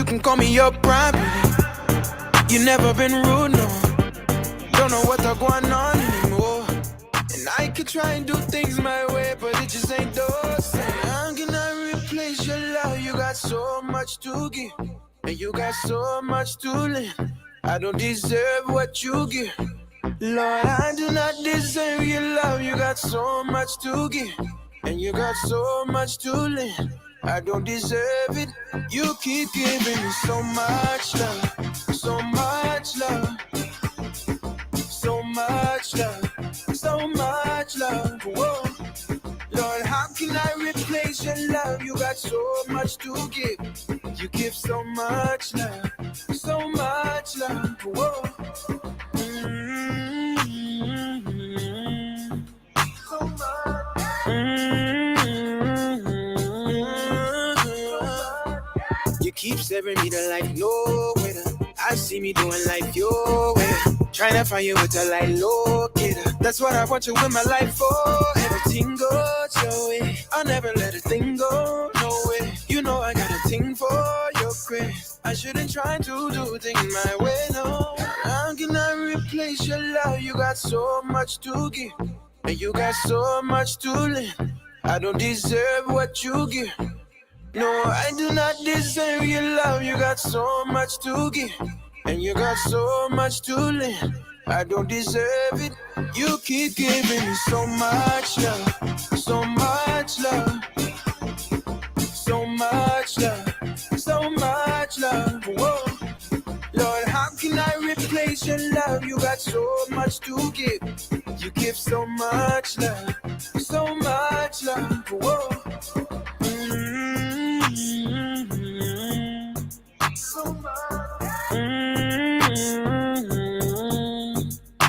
can call me your property. You never been rude, no. Don't know what's going on anymore. And I could try and do things my way, but it just ain't the same. How can I replace your love? You got so much to give, and you got so much to lend. I don't deserve what you give. Lord, I do not deserve your love. You got so much to give, and you got so much to lend. I don't deserve it. You keep giving me so much love, so much love, so much love, so much love. Whoa. Lord, how can I replace your love? You got so much to give. You give so much love, so much love. Whoa. So much. You keep serving me the life no waiter. I see me doing life your way. Trying to find you with a light locator. That's what I want you in my life for. Everything goes your way. I'll never let a thing go, no way. You know I got a thing for your grace. I shouldn't try to do things my way, no. How can I replace your love? You got so much to give, and you got so much to lend. I don't deserve what you give. No, I do not deserve your love. You got so much to give, and you got so much to lend. I don't deserve it. You keep giving me so much love, so much love, so much love, so much love. Whoa. Lord, how can I replace your love? You got so much to give. You give so much love, so much love. Whoa. So much.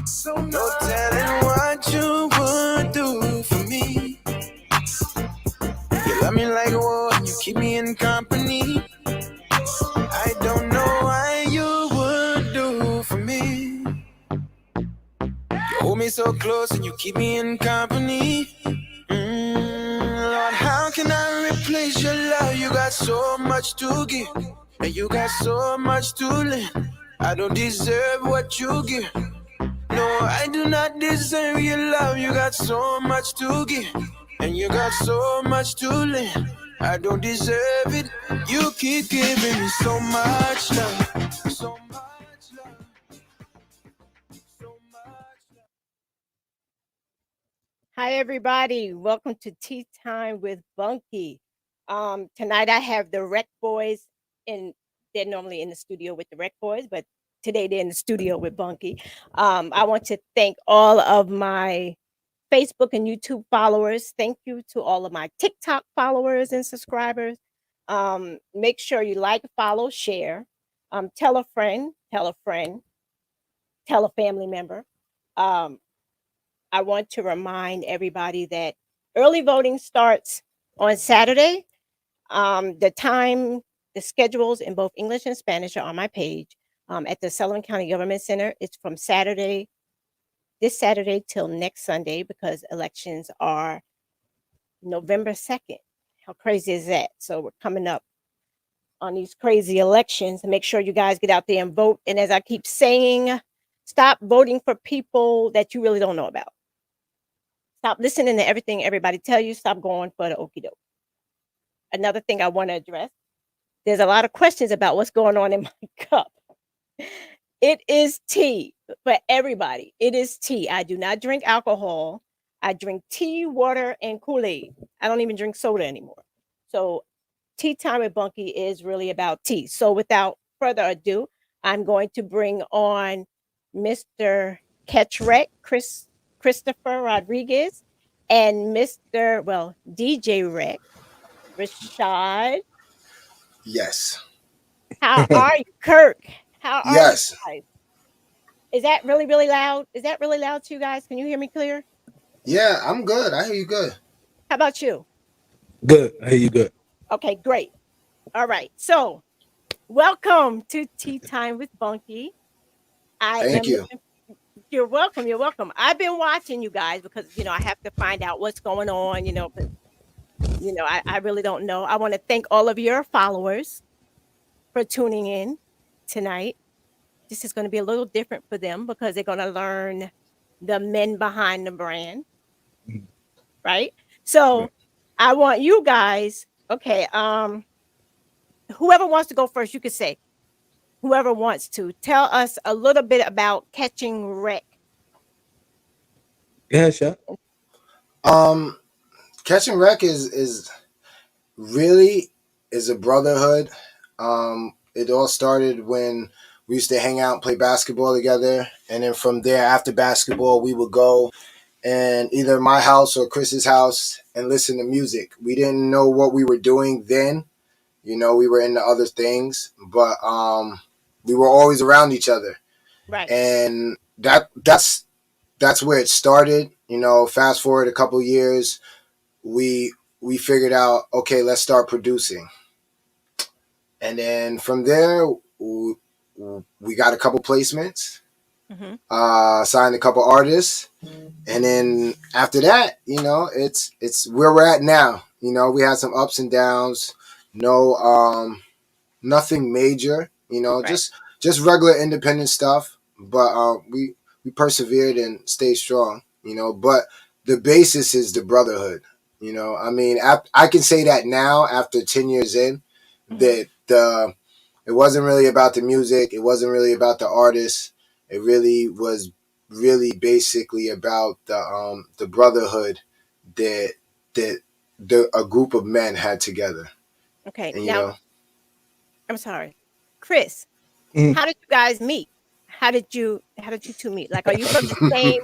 So no telling what you would do for me. You love me like a war and you keep me in company. I don't know why you would do for me. You hold me so close and you keep me in company. Lord, how can I replace your love? You got so much to give, and you got so much to lend. I don't deserve what you give. No, I do not deserve your love. You got so much to give, and you got so much to lend. I don't deserve it. You keep giving me so much love, so much love, so much love. Hi, everybody. Welcome to Tea Time with Bunky. Tonight I have the Rec Boys, and they're normally in the studio with the Rec Boys, but today they're in the studio with Bunky. I want to thank all of my Facebook and YouTube followers. Thank you to all of my TikTok followers and subscribers. Make sure you like, follow, share. Tell a friend, tell a friend, tell a family member. Um, I want to remind everybody that early voting starts on Saturday. The time, the schedules in both English and Spanish are on my page at the Sullivan County Government Center. It's from this Saturday till next Sunday because elections are November 2nd. How crazy is that? So we're coming up on these crazy elections. Make sure you guys get out there and vote. And as I keep saying, stop voting for people that you really don't know about. Stop listening to everything everybody tell you. Stop going for the okie doke. Another thing I want to address, there's a lot of questions about what's going on in my cup. It is tea for everybody. It is tea. I do not drink alcohol. I drink tea, water, and Kool-Aid. I don't even drink soda anymore. So Tea Time with Bunky is really about tea. So without further ado, I'm going to bring on Mr. Catchwreck, Christopher Rodriguez, and DJ Rec, Rashad. Yes. How are you, Kirk? How are you Yes. guys? Is that really, really loud? Is that really loud to you guys? Can you hear me clear? Yeah, I'm good. I hear you good. How about you? Good. I hear you good. Okay, great. All right. So, welcome to Tea Time with Bunky. I Thank am you. You're welcome. You're welcome. I've been watching you guys because I have to find out what's going on. I really don't know. I want to thank all of your followers for tuning in tonight. This is going to be a little different for them because they're going to learn the men behind the brand, Mhm. right? So Right. I want you guys, okay, whoever wants to go first, you could say, whoever wants to tell us a little bit about catching wreck. Yeah, shot. Um, Catching Wreck is really is a brotherhood. It all started when we used to hang out and play basketball together, and then from there, after basketball, we would go and either my house or Chris's house and listen to music. We didn't know what we were doing then. We were into other things, but we were always around each other, Right. and that's where it started. Fast forward a couple years, we we figured out, okay, let's start producing, and then from there we got a couple placements, Hmm. signed a couple artists, and then after that, it's where we're at now. We had some ups and downs, no nothing major, Right. just regular independent stuff, but we persevered and stayed strong, but the basis is the brotherhood. I mean, I can say that now after 10 years in, Hmm. that it wasn't really about the music, it wasn't really about the artists, it really was really basically about the brotherhood that that a group of men had together. Okay. And Now, I'm sorry, Chris. Mhm. How did you guys meet? How did you two meet? Like, are you from the same?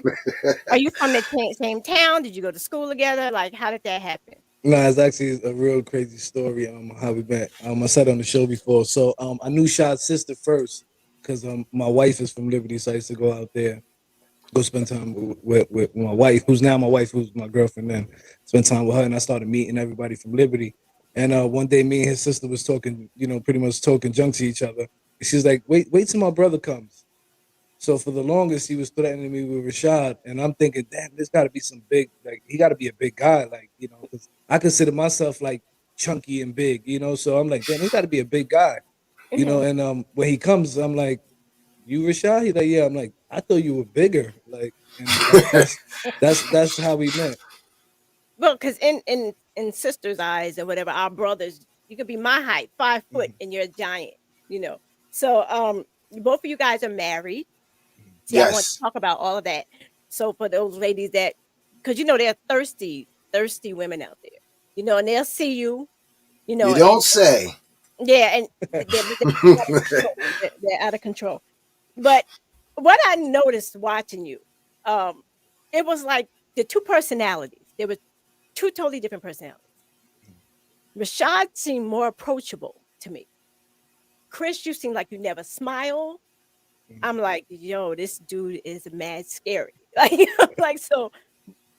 Are you from the same town? Did you go to school together? Like, how did that happen? Nah, it's actually a real crazy story. How we met. I said on the show before. So, I knew Shad's sister first because my wife is from Liberty, so I used to go out there, go spend time with my wife, who's now my wife, who's my girlfriend. Then spend time with her, and I started meeting everybody from Liberty. And one day, me and his sister was talking, pretty much talking junk to each other. She's like, "Wait till my brother comes." So for the longest, he was threatening me with Rashad, and I'm thinking, damn, this got to be some big, like he got to be a big guy, like because I consider myself like chunky and big, So I'm like, damn, he got to be a big guy, Hmm. And when he comes, I'm like, you Rashad? He's like, yeah. I'm like, I thought you were bigger, like, and that's how we met. Well, because in sisters' eyes or whatever, our brothers, you could be my height, 5 foot, Mhm, and you're a giant. You know. So, both of you guys are married. See, I want to yes, talk about all of that. So for those ladies that, because they're thirsty, thirsty women out there, and they'll see you, you and don't say. yeah, and they're out of control. They're out of control. But what I noticed watching you, um, it was like the two personalities. There were two totally different personalities. Rashad seemed more approachable to me. Chris, you seem like you never smile. I'm like, yo, this dude is mad scary. Like so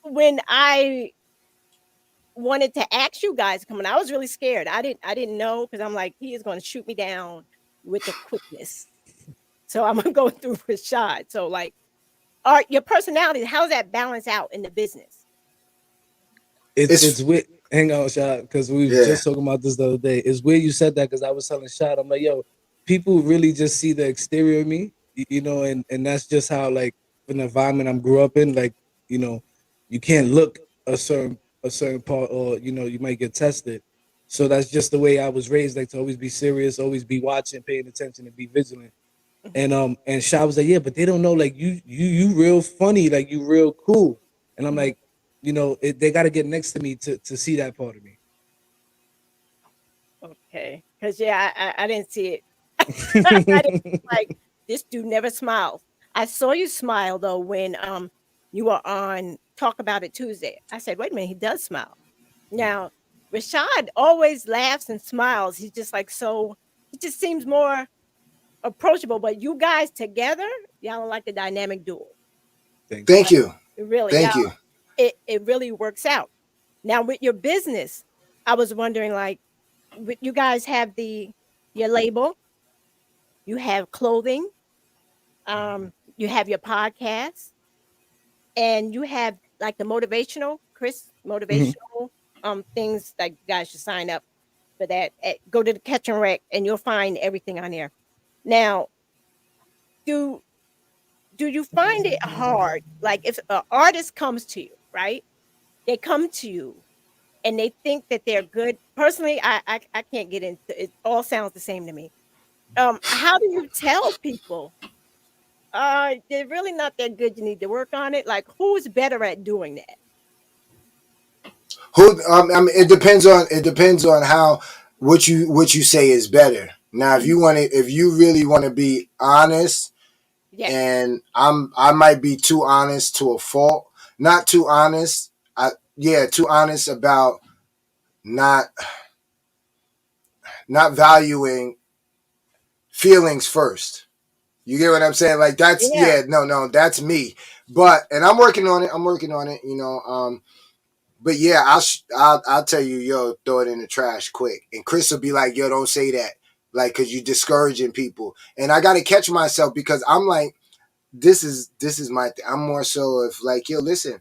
when I wanted to ask you guys to come in, I was really scared. I didn't know because I'm like, he is going to shoot me down with the quickness. So I'm gonna go through Rashad. So like, are your personalities? How's that balance out in the business? it's It's weird. Hang on, Shad, because we was yeah. just talking about this the other day. It's weird you said that because I was telling Shad, I'm like, yo, people really just see the exterior of me, and that's just how like in the environment I'm grew up in, like you know, you can't look a certain part, or you might get tested. So that's just the way I was raised, like to always be serious, always be watching, paying attention, and be vigilant. Hmm. And Sha was like, yeah, but they don't know, like you real funny, like you real cool. And I'm Hmm. like, they got to get next to me to see that part of me. Okay, because yeah, I didn't see it. I didn't like this dude never smiles. I saw you smile though when you were on Talk About It Tuesday. I said, wait a minute, he does smile. Now Rashad always laughs and smiles. He's just like so. He just seems more approachable. But you guys together, y'all are like the dynamic duo. Thank you. Thank Like you, really, y'all. thank you. It really works out. Now with your business, I was wondering like, you guys have your label, you have clothing, you have your podcast, and you have like the motivational, Chris, Mhm. motivational things like you guys should sign up. for that. Go to the Catch and Rec, and you'll find everything on there. Now, do do you find it hard? Like if an artist comes to you, right? They come to you and they think that they're good. Personally, I can't get into it. All sounds the same to me. How do you tell people they're really not that good, you need to work on it? Like who's better at doing that? Who? I mean, it depends on how what you say is better. Now, Mhm. if you really want to be honest, Yes. and I might be too honest to a fault. Not too honest. Too honest about not not valuing feelings first. You get what I'm saying? Like that's Yeah. no, that's me. But and I'm working on it. I'm working on it. But yeah, I'll tell you, yo, throw it in the trash quick. And Chris will be like, yo, don't say that, like, cause you're discouraging people. And I gotta catch myself because I'm like, this is my. I'm more so if like, yo, listen.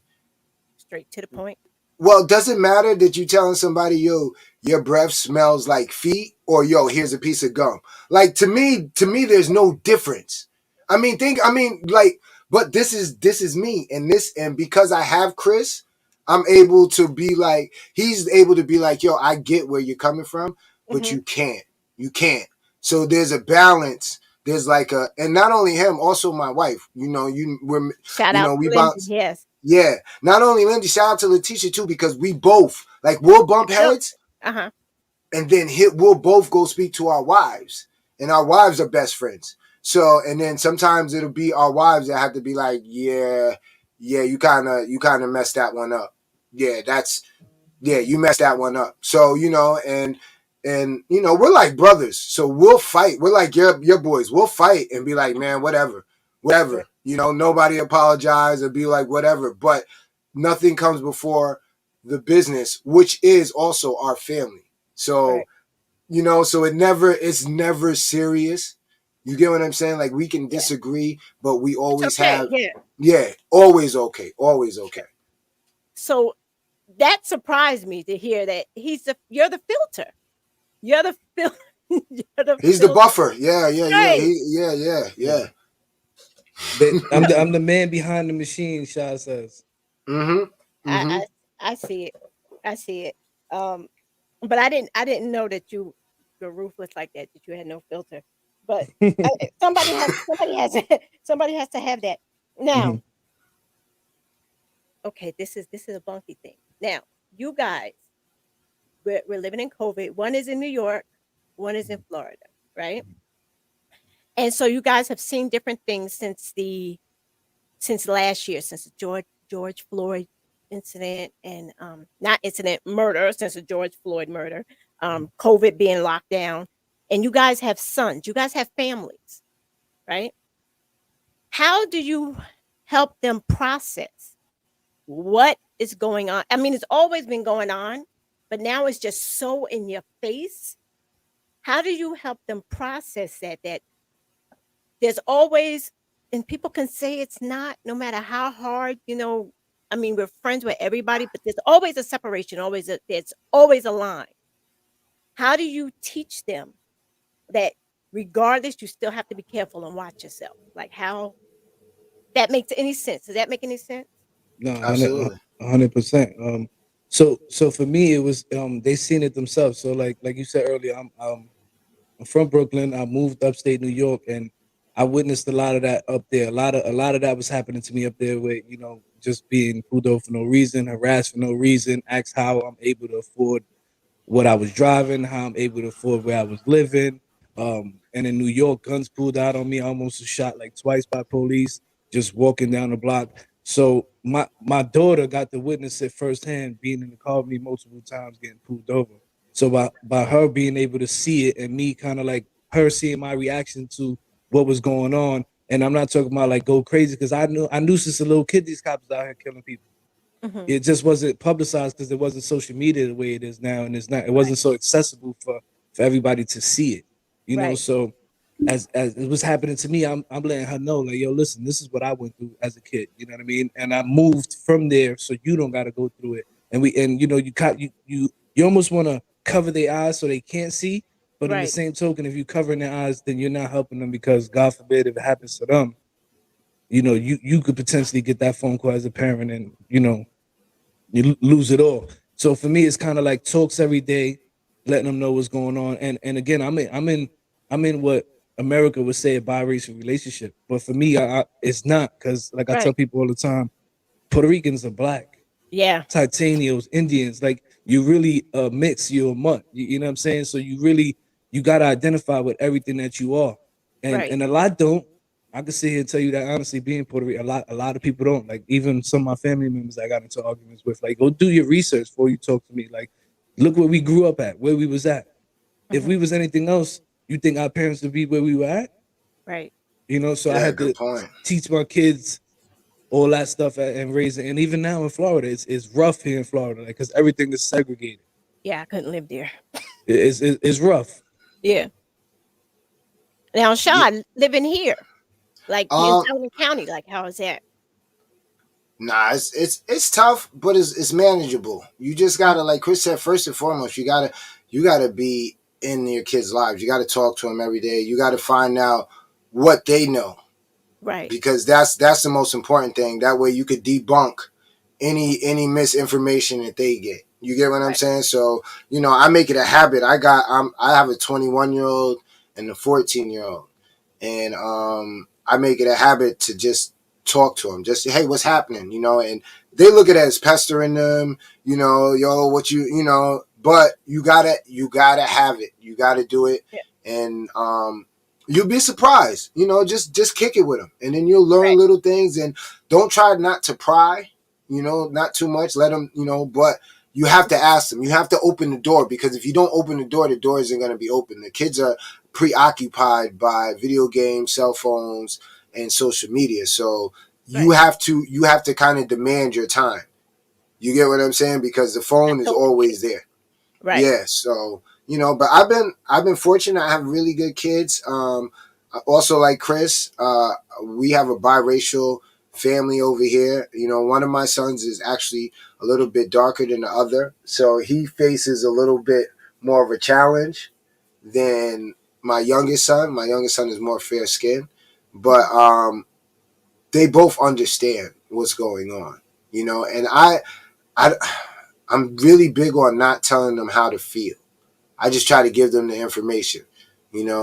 Straight to the point. Well, does it matter that you telling somebody, yo, your breath smells like feet, or yo, here's a piece of gum? Like to me, there's no difference. Like, but this is me, and because I have Chris, I'm able to be like, he's able to be like, yo, I get where you're coming from, but Hmm. you can't. So there's a balance. There's like and not only him, also my wife. Shout out We to Lindsay. bounce. Yes. Yeah, not only Lindy, shout out to Letitia too, because we both like we'll bump Yep. heads Uh-huh. and then we'll both go speak to our wives, and our wives are best friends. So and then sometimes it'll be our wives that have to be like, yeah, you kind of messed that one up. Yeah, you messed that one up. So and we're like brothers, so we'll fight. We're like your boys. We'll fight and be like, man, whatever, Right. whatever. Nobody apologize or be like whatever. But nothing comes before the business, which is also our family. So Right. it's never serious. You get what I'm saying? Like we can Yeah. disagree, but we It's always okay. have, Yeah. yeah, always okay, always okay. So that surprised me to hear that you're the filter. You're the fil- you're the He's the filter. buffer. Yeah, yeah, yeah. Right. Yeah. I'm the man behind the machine. Shah says. Mm-hmm. I, Mm-hmm. I I see it. I see it. Um, but I didn't know that you were ruthless like that. That you had no filter. But somebody has somebody has to have that. Now, Mhm. okay, this is a bunky thing. Now, you guys, we're living in COVID. One is in New York, one is in Florida, right? And so you guys have seen different things since last year, since the George Floyd incident, and not incident, murder, since the George Floyd murder, COVID being locked down, and you guys have sons, you guys have families, right? How do you help them process what is going on? I mean, it's always been going on, but now it's just so in your face. How do you help them process that there's always, and people can say it's not, no matter how hard, I mean, we're friends with everybody, but there's always a separation, there's always a line. How do you teach them that regardless, you still have to be careful and watch yourself? Like how that makes any sense? Does that make any sense? No, Absolutely. 100%. So for me, it was they seen it themselves. So like you said earlier, I'm from Brooklyn. I moved upstate New York, and I witnessed a lot of that up there. A lot of that was happening to me up there, with just being pulled over for no reason, harassed for no reason, asked how I'm able to afford what I was driving, how I'm able to afford where I was living. And in New York, guns pulled out on me. I almost was shot like twice by police just walking down the block. So my daughter got to witness it firsthand, being in the car with me multiple times, getting pulled over. So by her being able to see it, and me kind of like her seeing my reaction to what was going on, and I'm not talking about like go crazy, because I knew since a little kid these cops out here killing people. Hmm. It just wasn't publicized because it wasn't social media the way it is now, and it Right. wasn't so accessible for everybody to see it. Right. So as it was happening to me, I'm letting her know, like, yo, listen, this is what I went through as a kid. You know what I mean? And I moved from there, so you don't got to go through it. And you almost want to cover their eyes so they can't see. But in the Right. same token, if you covering their eyes, then you're not helping them because God forbid if it happens to them, you could potentially get that phone call as a parent, and you lose it all. So for me, it's kind of like talks every day, letting them know what's going on. And again, I'm in what America would say a biracial relationship, but for me, it's not because like I tell Right. people all the time, Puerto Ricans are black, Yeah. Titanios, Indians, like you really mix, you're a mutt. You know what I'm saying? So you gotta identify with everything that you are. And Right. and a lot don't. I can sit here and tell you that honestly, being Puerto Rican, a lot of people don't. Like even some of my family members I got into arguments with, like, go do your research before you talk to me. Like, look where we grew up at, where we was at. If we Hmm. was anything else, you think our parents would be where we were at? Right. So I Yeah, had good to point. teach my kids all that stuff and raising. And even now in Florida, it's rough here in Florida, like because everything is segregated. Yeah, I couldn't live there. It's rough. Yeah. Now, Yeah. Sean, living here, like in Um, Sullivan County, like how is that? nah, it's tough, but it's manageable. You just Mhm. gotta, like Chris said, first and foremost, you gotta be in your kids' lives. You gotta talk to them every day. You gotta find out what they know, Right. because that's the most important thing. That way you could debunk any misinformation that they get. You get what I'm Right. saying? So I make it a habit. I have a 21-year-old and a 14-year-old, and I make it a habit to just talk to them. Just say, hey, what's happening? And they look at it as pestering them. Yo, what but you gotta have it. You gotta do it, Yeah. and you'll be surprised. Just kick it with them, and then you'll learn Right. little things. And don't try not to pry. Not too much. Let them. But you have to ask them. You have to open the door, because if you don't open the door isn't going to be open. The kids are preoccupied by video games, cell phones, and social media. So you Right. have to you have to kind of demand your time. You get what I'm saying? Because the I phone is totally get it. always there. Right. Yeah. So but I've been fortunate. I have really good kids. Also, like Chris, we have a biracial family over here. One of my sons is actually a little bit darker than the other, so he faces a little bit more of a challenge than my youngest son. My youngest son is more fair skinned, but Mhm. they both understand what's going on. And I I'm really big on not telling them how to feel. I just try to give them the information.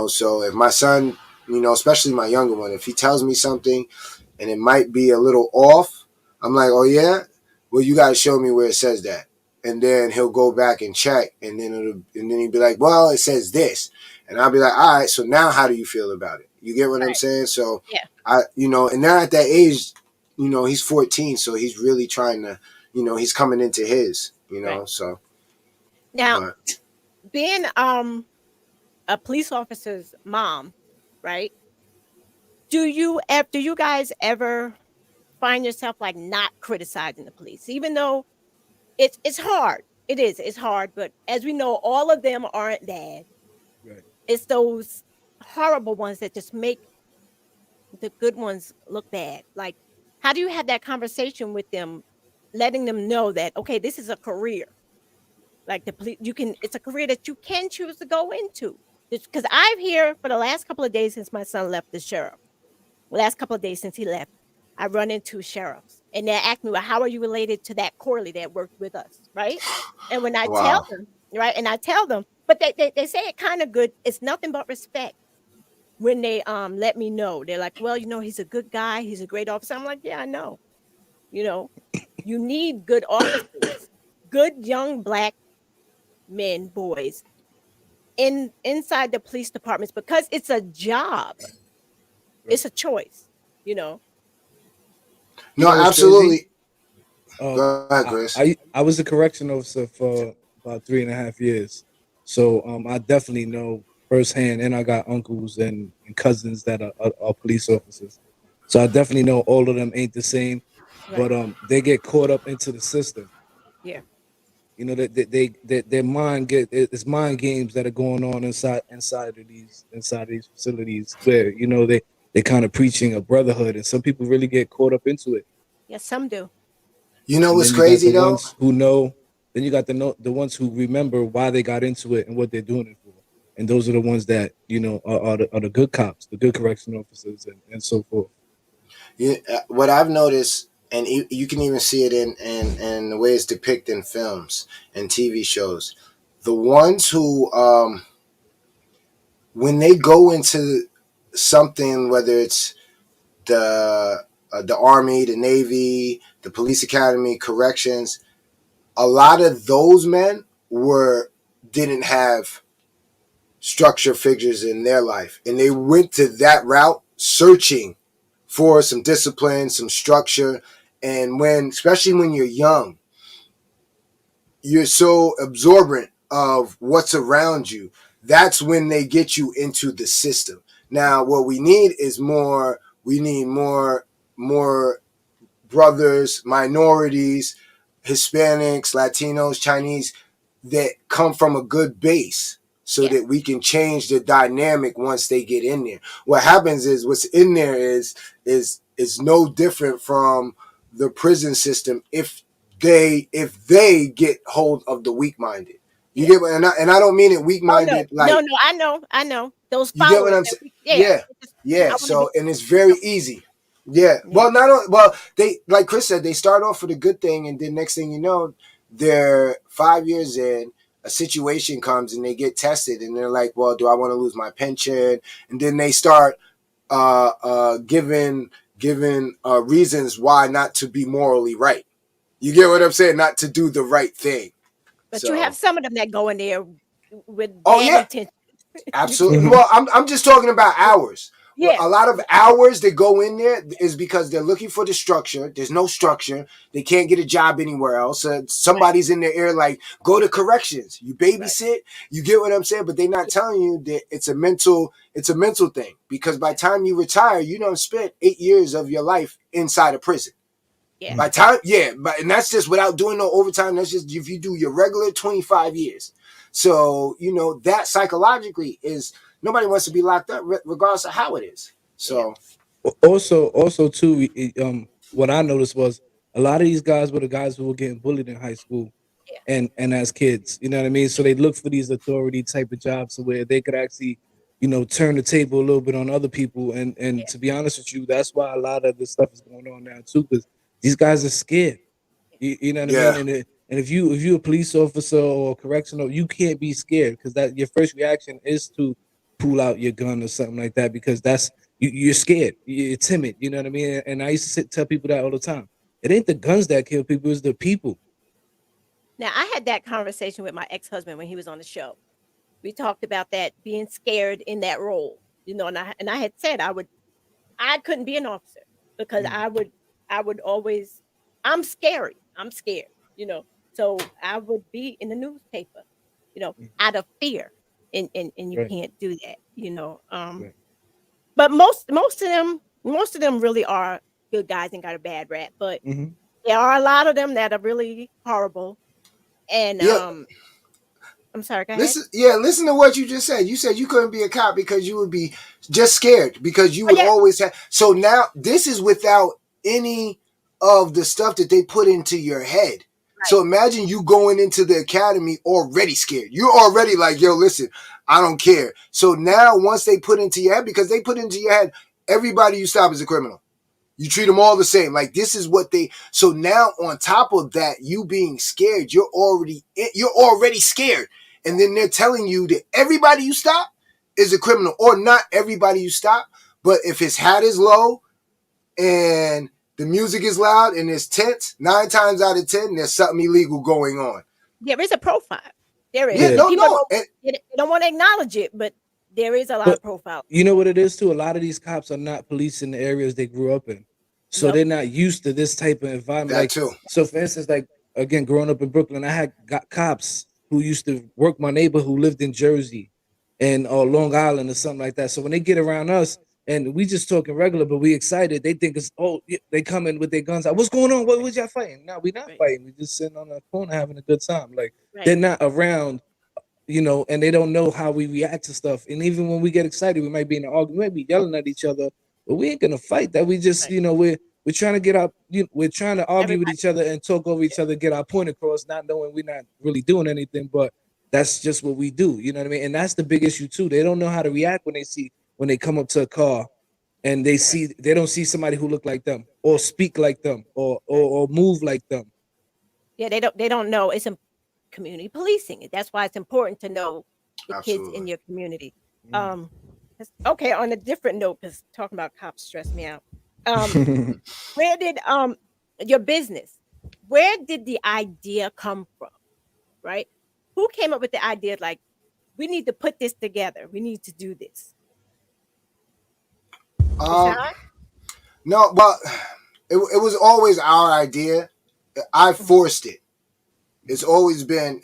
So if my son, especially my younger one, if he tells me something and it might be a little off, I'm like, oh yeah, well you got to show me where it says that, and then he'll go back and check, and then he'll be like, well, it says this, and I'll be like, all right, so now how do you feel about it? You get what I'm Right. saying? So Yeah. and they're at that age, he's 14, so he's really trying to, he's coming into his, Right. so, Now, but being a police officer's mom, right? Do you guys ever find yourself like not criticizing the police, even though it's hard. It is. It's hard, but as we know, all of them aren't bad. Right. It's those horrible ones that just make the good ones look bad. Like, how do you have that conversation with them, letting them know that okay, this is a career. Like the police, you can. It's a career that you can choose to go into. Because I've here for the last couple of days since my son left the sheriff. Last couple of days since he left, I run into sheriffs, and they ask me, "Well, how are you related to that Corley that worked with us?" Right? And when I tell wow. them, right, and I tell them, but they say it kind of good. It's nothing but respect when they let me know. They're like, "Well, he's a good guy. He's a great officer." I'm like, "Yeah, I know. You know, you need good officers, good young black men, boys inside the police departments because it's a job. Right. It's a choice. You know, You No, know what's crazy? absolutely. Go ahead, Chris. I was a correction officer for about 3.5 years, so I definitely know firsthand, and I got uncles and cousins that are police officers, so I definitely know all of them ain't the same, right? but they get caught up into the system. Yeah, That their mind it's mind games that are going on inside of these facilities where they kind of preaching a brotherhood, and some people really get caught up into it. yeah. Some do. You know And what's then you got crazy the though? ones who know. Then you got the ones who remember why they got into it and what they're doing it for. And those are the ones that are the good cops, the good correction officers, and so forth. What I've noticed, and you can even see it in the way it's depicted in films and TV shows, the ones who, when they go into something, whether it's the army, the navy, the police academy, corrections, a lot of those men were didn't have structure figures in their life, and they went to that route searching for some discipline, some structure. And when, especially when you're young, you're so absorbent of what's around you. That's when they get you into the system. Now, what we need is more. We need more brothers, minorities, Hispanics, Latinos, Chinese that come from a good base so Yeah. that we can change the dynamic once they get in there. What happens is what's in there is no different from the prison system if they get hold of the weak minded. You Yeah. get what, and I don't mean it weak Oh no, minded no, like, no. I know those you get what followers I'm that saying? we. Yeah. Yeah, yeah. I want to be. So, and it's very easy. Yeah. Yeah. Well, not only, well, they, like Chris said, they start off with a good thing, and then next thing you know, they're 5 years in. A situation comes and they get tested, and they're like, "Well, do I want to lose my pension?" And then they start giving reasons why not to be morally right. You get what I'm saying? Not to do the right thing. But you have So, some of them that go in there with oh bad yeah, intentions. You do. absolutely. Well, I'm just talking about hours. Well, Yeah. a lot of hours that go in there is because they're looking for the structure. There's no structure. They can't get a job anywhere else. Right. Somebody's in their ear like, go to corrections. You Right. babysit. You get what I'm saying? But they're not Yeah. telling you that it's a mental thing. Because by Yeah. the time you retire, you don't spend 8 years of your life inside a prison. Yeah. By time, yeah, but and that's just without doing no overtime. That's just if you do your regular 25 years. So that psychologically is nobody wants to be locked up, regardless of how it is. Yeah. So Also too, what I noticed was a lot of these guys were the guys who were getting bullied in high school Yeah. and as kids, you know what I mean? So they look for these authority type of jobs where they could actually, turn the table a little bit on other people. And Yeah. to be honest with you, that's why a lot of this stuff is going on now too, because these guys are scared. You know what I mean? yeah, And if you a police officer or correctional, you can't be scared because that your first reaction is to pull out your gun or something like that because you're scared, you're timid. You know what I mean? And I used to tell people that all the time. It ain't the guns that kill people; it's the people. Now I had that conversation with my ex-husband when he was on the show. We talked about that being scared in that role, and I had said I couldn't be an officer because Mm, I would always I'm scary. I'm scared, you know. So I would be in the newspaper, mm, out of fear. And you right, can't do that, you know. right. But most of them really are good guys and got a bad rap. But Hmm. there are a lot of them that are really horrible. And yeah. I'm sorry, go ahead. Listen, yeah, listen to what you just said. You said you couldn't be a cop because you would be just scared because you Oh would yeah, always have. So now this is without any of the stuff that they put into your head. right. So imagine you going into the academy already scared. You're already like, yo, listen, I don't care. So now once they put into your head, because they put into your head, everybody you stop is a criminal. You treat them all the same. Like this is what they. So now on top of that, you being scared, you're already scared, and then they're telling you that everybody you stop is a criminal, or not everybody you stop, but if his hat is low and the music is loud and it's tense, 9 times out of 10 there's something illegal going on. There is a profile. There is, Yeah, Yeah, and no, people no, don't they don't want to acknowledge it, but there is a lot but of profile. you know what it is too. A lot of these cops are not policing the areas they grew up in, so No, they're not used to this type of environment. that Like, too. so for instance, like again, growing up in Brooklyn, I had got cops who used to work my neighbor who lived in Jersey and or Long Island or something like that. So when they get around us and we just talking regular, but we excited, they think it's they come in with their guns out. What's going on? What was y'all fighting? No, we not right, fighting. We just sitting on the corner having a good time. Like right, they're not around, and they don't know how we react to stuff. And even when we get excited, we might be in an argument, we might be yelling at each other, but we ain't gonna fight that. We just, right. we're trying to get our, we're trying to argue with Everybody. each other and talk over each other, get our point across, not knowing we're not really doing anything, but that's just what we do. You know what I mean? And that's the big issue too. They don't know how to react when they come up to a car and they don't see somebody who look like them or speak like them Right. or move like them. Yeah, they don't know. It's community policing. That's why it's important to know the kids in Absolutely. your community. Mm. Um, okay. On a different note, because talking about cops stress me out. Um, where did your business? Where did the idea come from? Right? Who came up with the idea? Like, we need to put this together. We need to do this. Um, Rashad? no, well, it was always our idea. I Mhm. forced it. It's always been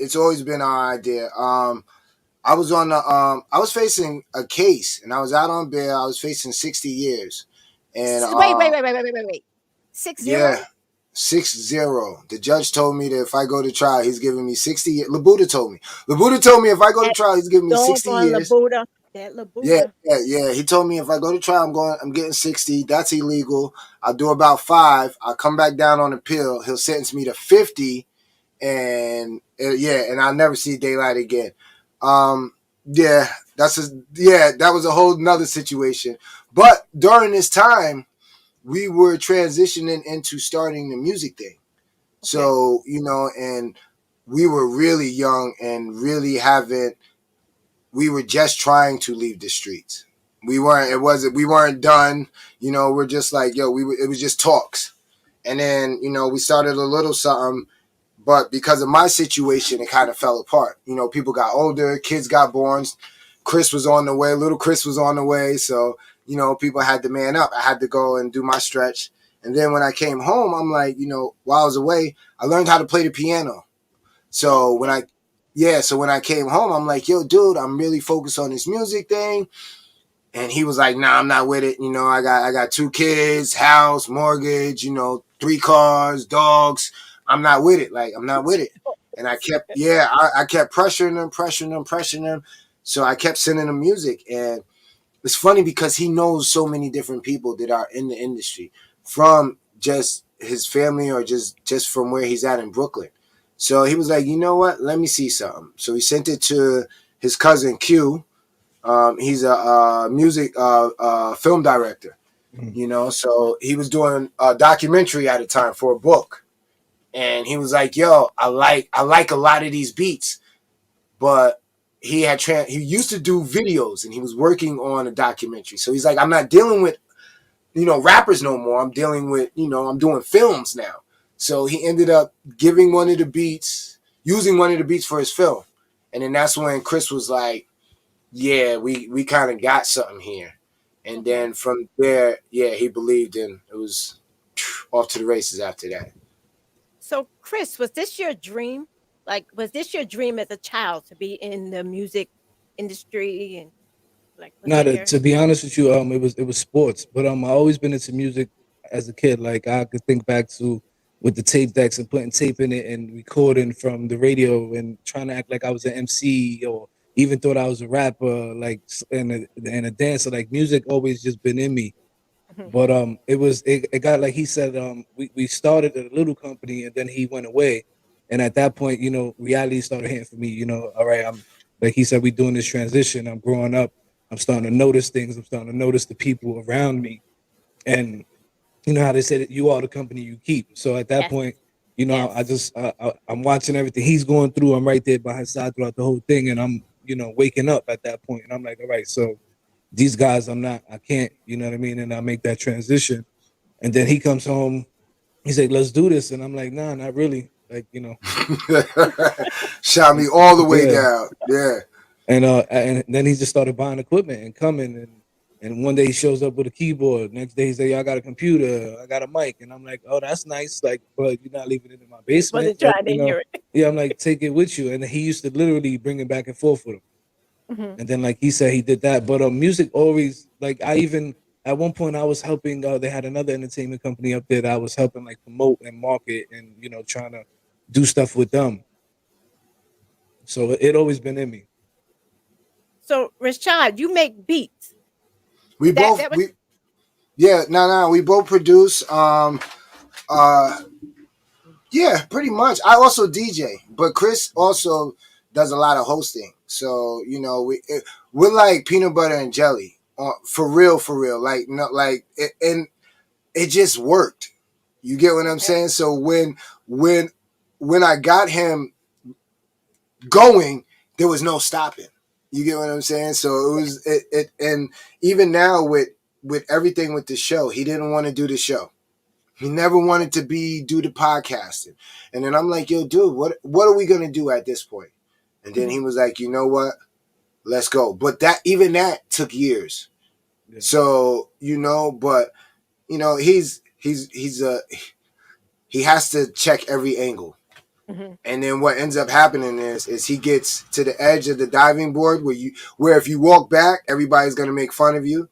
our idea. I was facing a case and I was out on bail. I was facing 60 years. And Wait, wait, wait, wait, wait, wait, wait, wait. 6-0? yeah, 6-0. The judge told me that if I go to trial, he's giving me 60 years. Labuda told me. Labuda told me if I go to That trial, he's giving me 60 doggone years. Labuda. That Yeah, Labuda. yeah, yeah. He told me if I go to trial, I'm getting 60. That's illegal. I'll do about 5. I'll come back down on appeal. He'll sentence me to 50, and yeah, and I'll never see daylight again. Um, yeah, that was a whole nother situation. But during this time, we were transitioning into starting the music thing. Okay. So, and we were really young and really haven't we were just trying to leave the streets. We weren't. It wasn't. We weren't done. We're just like, yo. It was just talks, and then we started a little something, but because of my situation, it kind of fell apart. People got older, kids got born. Chris was on the way. Little Chris was on the way, so people had to man up. I had to go and do my stretch, and then when I came home, I'm like, while I was away, I learned how to play the piano. Oh, So when okay. I yeah, so when I came home, I'm like, yo, dude, I'm really focused on this music thing. And he was like, nah, I'm not with it. I got 2 kids, house, mortgage, 3 cars, dogs. I'm not with it. Like, I'm not with it. And I kept pressuring him, pressuring him, pressuring him. So I kept sending him music. And it's funny because he knows so many different people that are in the industry from just his family or just from where he's at in Brooklyn. So he was like, you know what? Let me see something. So he sent it to his cousin Q. He's a music film director. So he was doing a documentary at a time for a book, and he was like, "Yo, I like a lot of these beats, but." He used to do videos and he was working on a documentary. So he's like, I'm not dealing with rappers no more. I'm dealing with, I'm doing films now. So he ended up using one of the beats for his film. And then that's when Chris was like, yeah, we kind of got something here. And Hmm. then from there, yeah, he believed in it was off to the races after that. So, Chris, was this your dream? Like, was this your dream as a child to be in the music industry? And like, was Not that to, your? to be honest with you, it was sports, but I always been into music as a kid. Like I could think back to with the tape decks and putting tape in it and recording from the radio and trying to act like I was an MC or even thought I was a rapper, like and a dancer. Like music always just been in me. Mhm. But it got like he said, we started a little company and then he went away. And at that point, reality started hitting for me, all right, I'm like he said, we doing this transition. I'm growing up. I'm starting to notice things. I'm starting to notice the people around me. And you know how they say that you are the company you keep. So at that Yes, point, I yes. just I'm watching everything he's going through. I'm right there by his side throughout the whole thing, and I'm waking up at that point, and I'm like, all right, so these guys, I can't, you know what I mean, and I make that transition, and then he comes home, he's like, let's do this, and I'm like, nah, not really, like Shot me all the way yeah, down. Yeah. and then he just started buying equipment and coming and one day he shows up with a keyboard. Next day he's like, "I got a computer, I got a mic," and I'm like, "Oh, that's nice." Like, but you're not leaving it in my He basement. wasn't Like, trying to hear it. yeah. I'm like, take it with you. And he used to literally bring it back and forth with him. Hmm. And then like he said, he did that. But music always like I even at one point I was helping. They had another entertainment company up there that I was helping like promote and market and trying to do stuff with them. So it always been in me. So, Rashad, you make beats. We That both that was we Yeah, no, we both produce. Uh, yeah, pretty much. I also DJ, but Chris also does a lot of hosting. So we're like peanut butter and jelly, for real, for real. Like no, like it, and it just worked. You get what I'm Okay. saying? So when when I got him going, there was no stopping. You get what I'm saying? So and even now with everything with the show, he didn't want to do the show. He never wanted to do the podcasting. And then I'm like, yo, dude, what are we gonna do at this point? And then he Mhm. was like, you know what? Let's go. But that took years. Yeah. So, but he has to check every angle. Mhm. And then what ends up happening is he gets to the edge of the diving board where if you walk back, everybody's gonna make fun of you.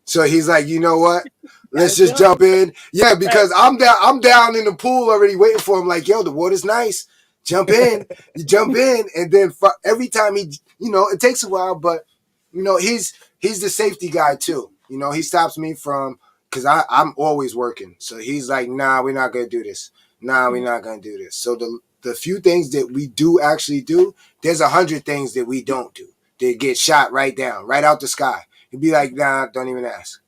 So he's like, you know what? Let's Gotta just jump. jump in. Yeah, Right. because I'm down in the pool already waiting for him. Like, yo, the water's nice. Jump in. You jump in, and then every time it takes a while, but he's the safety guy too. He stops me from because I'm always working. So he's like, nah, we're not gonna do this. Nah, we're Mhm. not gonna do this. So the few things that we do actually do, there's 100 things that we don't do. They get shot right down, right out the sky. He'd be like, nah, don't even ask.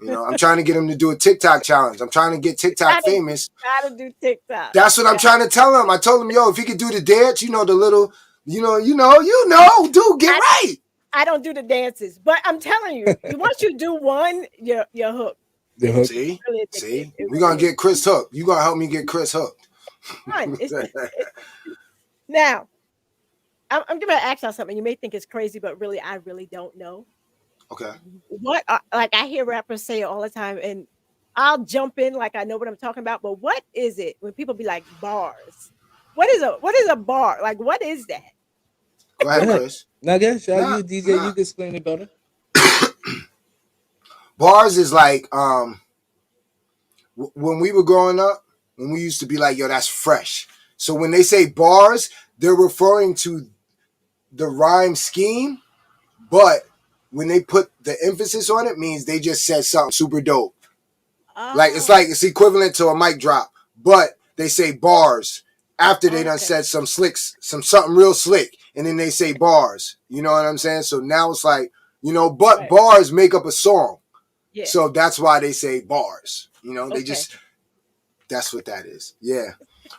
I'm trying to get him to do a TikTok challenge. I'm trying to get TikTok Gotta famous. gotta do TikTok. That's what I'm Got. trying to tell him. I told him, yo, if he could do the dance, the little, dude, get I right. I don't do the dances, but I'm telling you, once you do one, you're hooked. The It's hook. See, really addictive. see, It we're really gonna is get Chris hooked. You gonna help me get Chris hooked. fun. Now. I'm gonna ask y'all something. You may think it's crazy, but really, I really don't know. Okay, Like I hear rappers say it all the time, and I'll jump in like I know what I'm talking about. But what is it when people be like bars? What is a bar? Like what is that? go Go ahead, ahead. Chris. Now, guess Nah, you DJ, nah. you can explain it better. Bars is like when we were growing up, when we used to be like, yo, that's fresh. So when they say bars, they're referring to the rhyme scheme, but when they put the emphasis on it, means they just said something super dope. Oh, Like it's equivalent to a mic drop, but they say bars after they done okay, said something real slick, and then they say bars. You know what I'm saying? So now it's like, but right, bars make up a song. yeah, So that's why they say bars. They okay. just that's what that is. Yeah.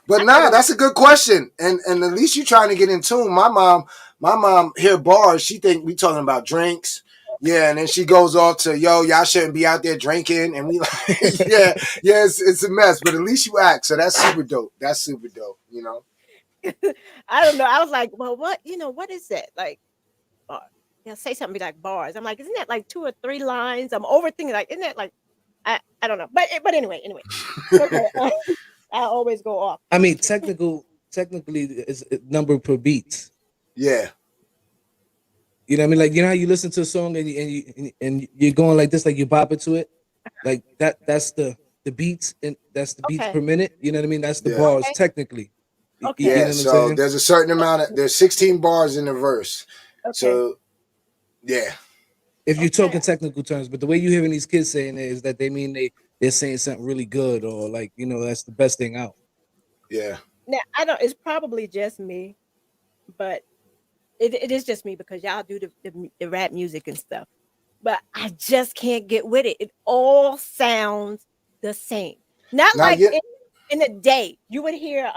But I thought nah, it was that's a good question. And at least you trying to get in tune. My mom hear bars, she think we talking about drinks. Yeah, and then she goes off to, yo, y'all shouldn't be out there drinking. And we like, yeah, yeah, it's a mess. But at least you act. So that's super dope. That's super dope. I don't know. I was like, well, what is that? Like, bar. Yeah, say something be like bars. I'm like, isn't that like two or three lines? I'm overthinking. Like, isn't that like I don't know. But anyway. Okay. I always go off. I mean, technically, it's a number per beats. Yeah. You know what I mean? Like, you know how you listen to a song and you're going like this, like you bop into it, like that. That's the beats, and that's the beats Okay. per minute. You know what I mean? That's the Yeah. bars Okay. technically. You Okay. Yeah. know what I'm So saying? there's a certain amount of there's 16 bars in the verse. Okay. So yeah. If you're Okay. talking technical terms, but the way you're hearing these kids saying it is that they mean they're saying something really good, or like, that's the best thing out. Yeah. Now I don't. It's probably just me, but it is just me because y'all do the rap music and stuff. But I just can't get with it. It all sounds the same. Not Not like yet. in the day you would hear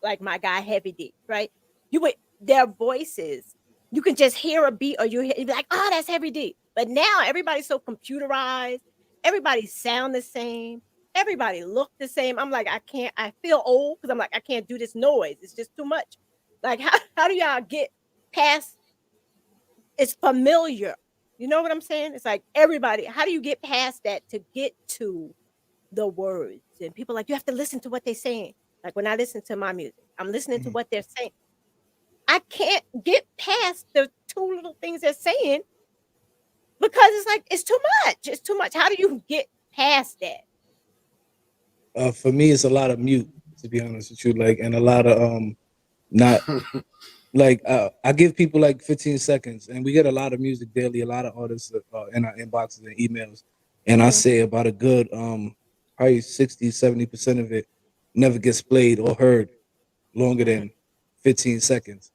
like my guy Heavy D, right? You would their voices, you can just hear a beat or you'd be like, oh, that's Heavy D. But now everybody's so computerized, everybody sound the same, everybody look the same. I'm like, I feel old because I'm like, I can't do this noise. It's just too much. Like, how do y'all get past it's familiar? You know what I'm saying? It's like everybody, how do you get past that to get to the words? And people like, you have to listen to what they're saying. Like when I listen to my music, I'm listening to Mhm. what they're saying. I can't get past the two little things they're saying because it's like it's too much. It's too much. How do you get past that? For me, it's a lot of mute, to be honest with you, like, and a lot of not like I give people like 15 seconds, and we get a lot of music daily, a lot of artists in our inboxes and emails, and I Mhm. say about a good probably 60-70% of it never gets played or heard longer Mhm. than 15 seconds.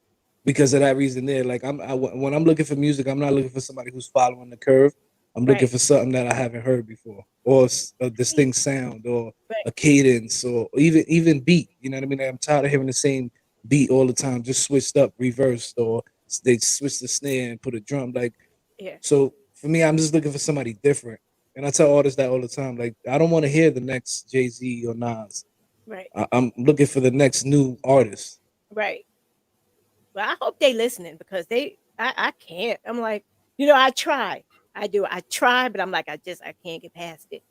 Because of that reason there, like when I'm looking for music, I'm not looking for somebody who's following the curve. I'm looking Right. for something that I haven't heard before, or a Right. distinct sound, or Right. a cadence, or even beat. You know what I mean? I'm tired of hearing the same beat all the time, just switched up, reversed, or they switch the snare and put a drum. Like, Yeah. so for me, I'm just looking for somebody different. And I tell artists that all the time. Like, I don't want to hear the next Jay Z or Nas. Right. I'm looking for the next new artist. Right. Well, I hope they listening because I can't. I'm like, I try. I do. I try, but I'm like, I can't get past it.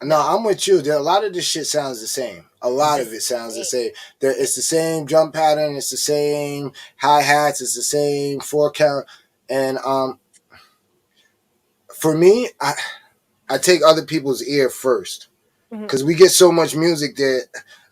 No, No. I'm with you. A lot of this shit sounds the same. A lot The of it sounds the same. same. Yeah. It's the same drum pattern. It's the same hi hats. It's the same four count. And for me, I take other people's ear first Mhm. because we get so much music that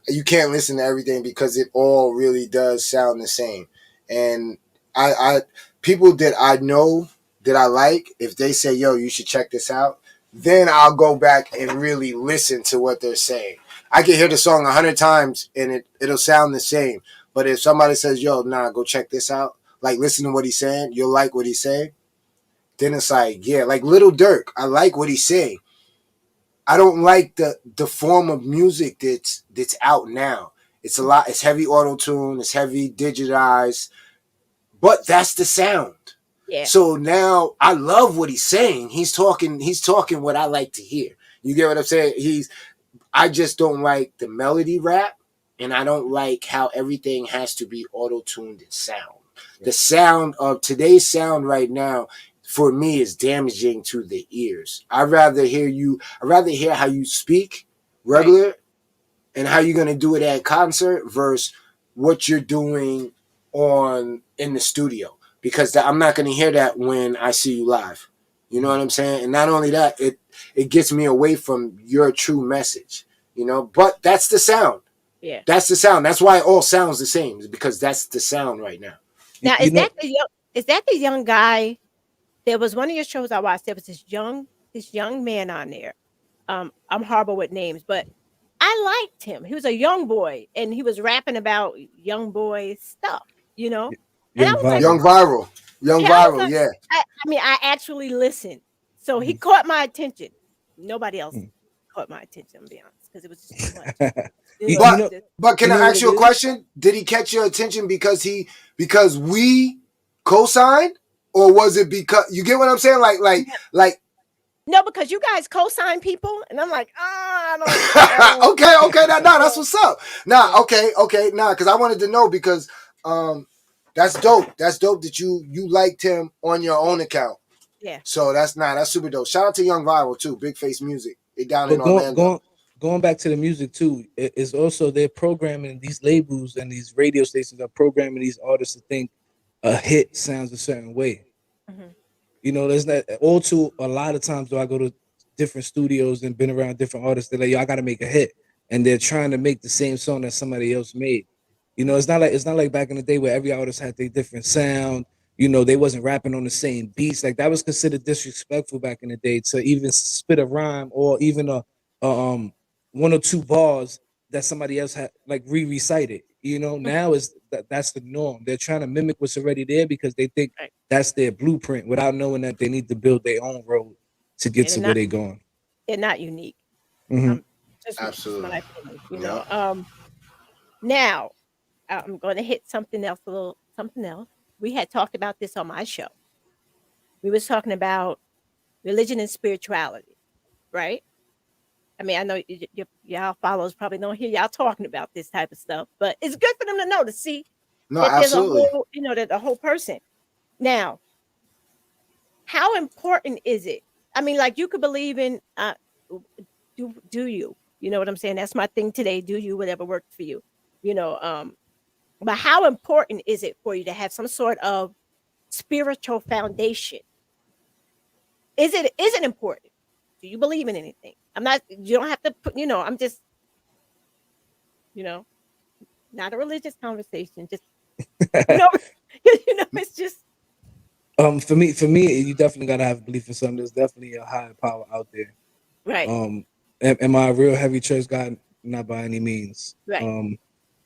you can't listen to everything because it all really does sound the same. And I people that I know that I like, if they say, "Yo, you should check this out," then I'll go back and really listen to what they're saying. I can hear the song 100 times and it'll sound the same. But if somebody says, "Yo, nah, go check this out," like listen to what he's saying, you'll like what he's saying. Then it's like, yeah, like Little Dirk, I like what he's saying. I don't like the form of music that's out now. It's a Mhm. lot. It's heavy auto tune. It's heavy digitized, but that's the sound. Yeah. So now I love what he's saying. He's talking. He's talking what I like to hear. You get what I'm saying? I just don't like the melody rap, and I don't like how everything has to be auto tuned and sound. The sound of today's sound right now, for me, is damaging to the ears. I'd rather hear you. I'd rather hear how you speak Right. regular and how you're gonna do it at concert versus what you're doing on in the studio. Because I'm not gonna hear that when I see you live. You know what I'm saying? And not only that, it gets me away from your true message. But that's the sound. Yeah. That's the sound. That's why it all sounds the same, is because that's the sound right now. Now, You know, is that the young guy? There was one of your shows I watched. There was this young man on there. I'm horrible with names, but I liked him. He was a young boy, and he was rapping about young boy stuff, you know. And I Young was like, Young Viral. viral. Young yeah, I was viral, like, yeah. I mean, I actually listened, so he Mhm. caught my attention. Nobody else Mm. caught my attention. I'm be honest, because it was just too much. you, you But know, Just, but you can know I what ask it you a is? question? Did he catch your attention because we co-signed, or was it because you get what I'm saying? Like no, because you guys co-sign people, and I'm like, I don't, okay, that's yeah, what's up. Nah, yeah, okay, nah, because I wanted to know because um that's dope. That's dope that you liked him on your yeah, own account. yeah. So that's super dope. Shout out to Young Viral too, Big Face Music. They down But in Orlando. going back to the music too, it's also they're programming these labels and these radio stations are programming these artists to think a hit sounds a certain way. Hmm. There's that all too a lot of times though I go to different studios and been around different artists. They're like, yo, I gotta make a hit. And they're trying to make the same song that somebody else made. Hmm. It's not like back in the day where every artist had their different sound. They wasn't rapping on the same beats. Like that was considered disrespectful back in the day to even spit a rhyme or even a one or two bars that somebody else had like recited. Now is that's the norm. They're trying to mimic what's already there because they think Right. that's their blueprint without knowing that they need to build their own road to get Yeah, to where they're going. they're not unique. Hmm. Um, just Absolutely. my opinion, Yep. Now I'm going to hit something else, a little something else. We had talked about this on my show. We was talking about religion and spirituality, right? I mean, I know y'all followers probably don't hear y'all talking about this type of stuff, but it's good for them to know to see No, that there's a absolutely. whole, that the whole person. Now, how important is it? I mean, like you could believe in do you? You know what I'm saying? That's my thing today. Do you whatever works for you? You know, um, but how important is it for you to have some sort of spiritual foundation? Is it important? Do you believe in anything? I'm not. You don't have to put. I'm just. You know, not a religious conversation. Just you know, it's just For me, you definitely gotta have belief in something. There's definitely a higher power out there. Right. Am I a real heavy church guy? Not by any means. Right.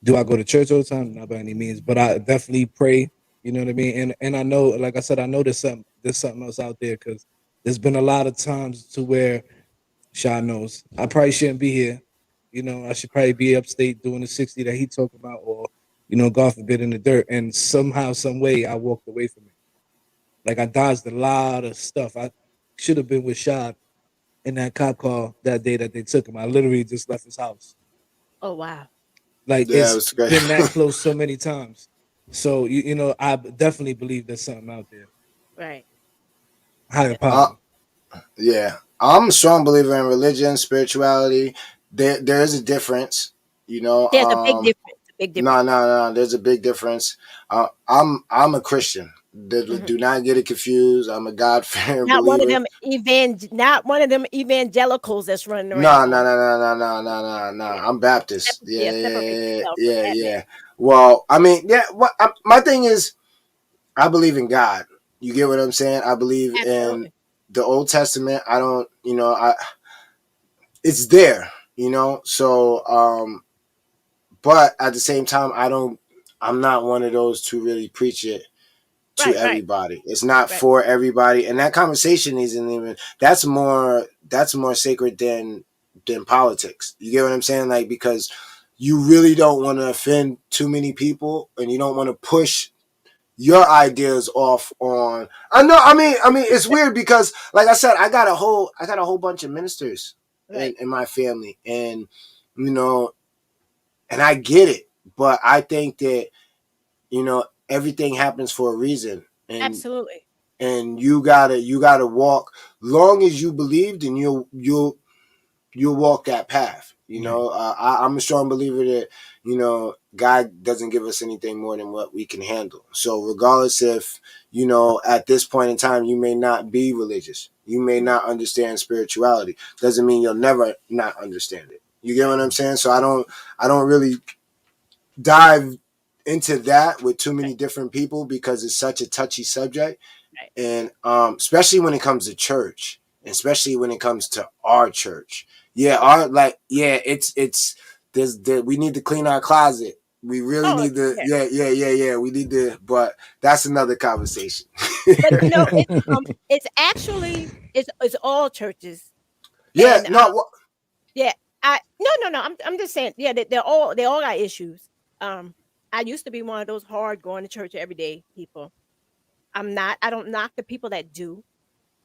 Do I go to church all the time? Not by any means, but I definitely pray. You know what I mean? And I know, like I said, I know there's something else out there because there's been a lot of times to where Shaw knows I probably shouldn't be here. You know, I should probably be upstate doing the 60 that he talking about, or God forbid, in the dirt. And somehow, some way, I walked away from it. Like I dodged a lot of stuff. I should have been with Shad in that cop car that day that they took him. I literally just left his house. Oh wow. Like Yeah, it it's was great. been that close so many times. So I definitely believe there's something out there, Right. higher Yeah. uh, power. yeah, I'm a strong believer in religion, spirituality. There is a difference, you know. There's a big difference. A big No, difference. no, no. There's a big difference. I'm a Christian. Mhm. Do not get it confused. I'm a God fearing Not one of believer. them not one of them evangelicals that's running No, around. no, no, no, no, no, no, no, no. Yeah. I'm Baptist. Yeah, Yeah, separate yeah, yourself from yeah, that yeah. man. Yeah. Well, I mean, yeah. My thing is, I believe in God. You get what I'm saying? I believe in Absolutely. the Old Testament. I don't, it's there, you know. So, but at the same time, I don't. I'm not one of those to really preach it to Right, right, everybody. It's not right. for everybody, and that conversation isn't even. That's more sacred than politics. You get what I'm saying? Like, because you really don't want to offend too many people, and you don't want to push your ideas off on. I know. I mean, it's weird because, like I said, I got a whole bunch of ministers Right. in my family, and you know, and I get it, but I think that everything happens for a reason, and Absolutely. you gotta walk. Long as you believe, then you'll walk that path. Right. I'm a strong believer that God doesn't give us anything more than what we can handle. So regardless if at this point in time you may not be religious, you may Mhm. not understand spirituality, doesn't mean you'll never not understand it. You get what Right, I'm saying? So I don't really dive into that with too many right, different people because it's such a touchy subject, right. and especially when it comes to church, especially when it comes to our church. Yeah, Oh, it's we need to clean our closet. We really oh, need to. yeah. Yeah. We need to, but that's another conversation. But it's actually it's all churches, Yeah, and no, yeah, I no. I'm just saying, yeah, they all got issues. Um, I used to be one of those hard going to church every day people. I'm not. I don't knock the people that do.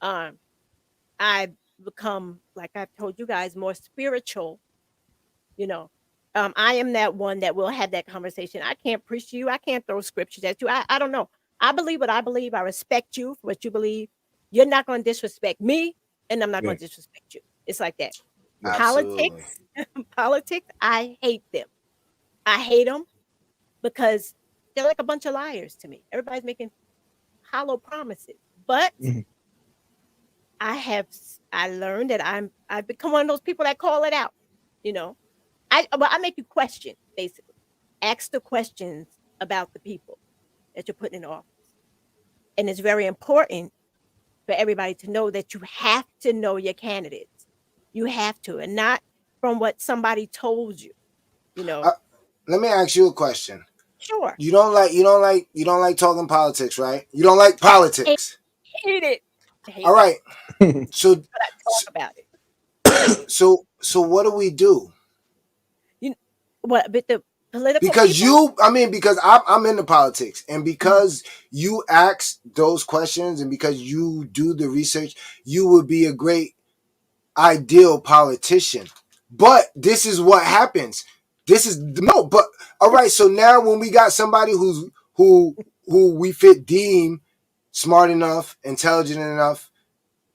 Um, I've become, like I've told you guys, more spiritual. You know, I am that one that will have that conversation. I can't preach to you. I can't throw scriptures at you. I don't know. I believe what I believe. I respect you for what you believe. You're not going to disrespect me, and I'm not going Right. to disrespect you. It's like that. absolutely. Politics, politics. I hate them. I hate them because they're like a bunch of liars to me. Everybody's making hollow promises, but Mhm. I learned that I've become one of those people that call it out. You know, I make you question basically. Ask the questions about the people that you're putting in office, and it's very important for everybody to know that you have to know your candidates. You have to, and not from what somebody told you. You know, uh, Let me ask you a question. sure, You don't like talking politics, right? You don't like hate, politics. hate it, hate All it, right. So but I talk about it. so what do we do? You what? But the political Because people. because I'm into politics, and Mhm. because you ask those questions, and because you do the research, you would be a great ideal politician. But this is what happens. This is no. But all right. So now when we got somebody who we fit deem smart enough, intelligent enough,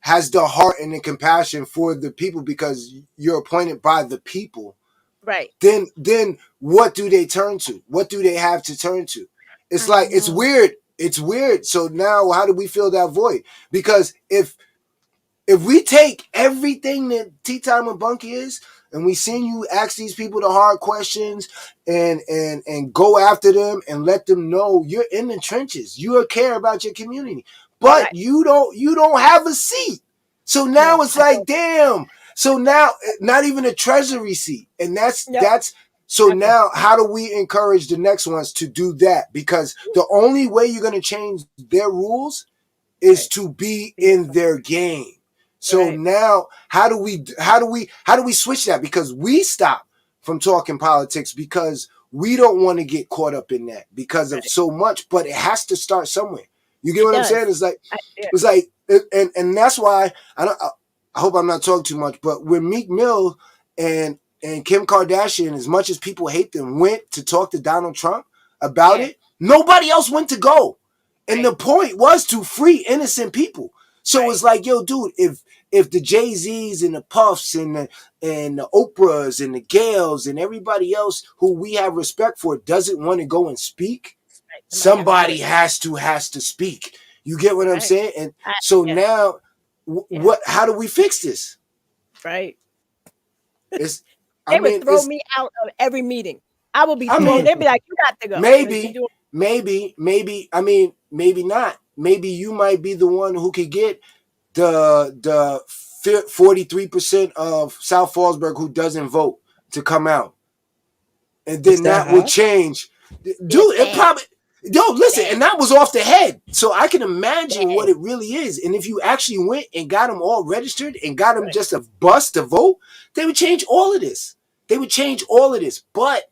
has the heart and the compassion for the people because you're appointed by the people, Right. then what do they turn to? What do they have to turn to? It's I like don't it's know. weird. It's weird. So now how do we fill that void? Because if we take everything that Tea Time with Bunky is, and we send you ask these people the hard questions, and go after them and let them know you're in the trenches, you care about your community, but Right. you don't have a seat. So now No, it's I like, don't. damn. So now, not even a treasury seat, and No, that's so nothing. now. How do we encourage the next ones to do that? Because the only way you're going to change their rules is Right. to be Be in different. their game. So Right. now, how do we switch that? Because we stop from talking politics because we don't want to get caught up in that because of Right. so much. But it has to start somewhere. You get It what I'm saying? does. It's like Yeah. it's like, and that's why I don't. I hope I'm not talking too much, but when Meek Mill and Kim Kardashian, as much as people hate them, went to talk to Donald Trump about Yeah. it, nobody else went to go. And Right. the point was to free innocent people. So Right. it's like, yo, dude, if the Jay-Z's and the Puffs and the Oprahs and the Gales and everybody else who we have respect for doesn't want to go and speak, Right. Somebody has to do somebody it. has to speak. You get what I'm Right. saying? And I, so yeah. now, Yeah. what? How do we fix this? Right. It's, I They would mean, throw it's, me out of every meeting. I will be I thrown. mean, They'd be like, "You got to go because you're maybe, doing maybe. I mean, maybe not. Maybe you might be the one who could get the 43% of South Fallsburg who doesn't vote to come out, and It's then that that would high? change. it's Dude, it bad. probably, yo, It's listen, bad. and that was off the head, so I can imagine Bad. what it really is. And if you actually went and got them all registered and got them Right. just a bus to vote, they would change all of this. They would change all of this. But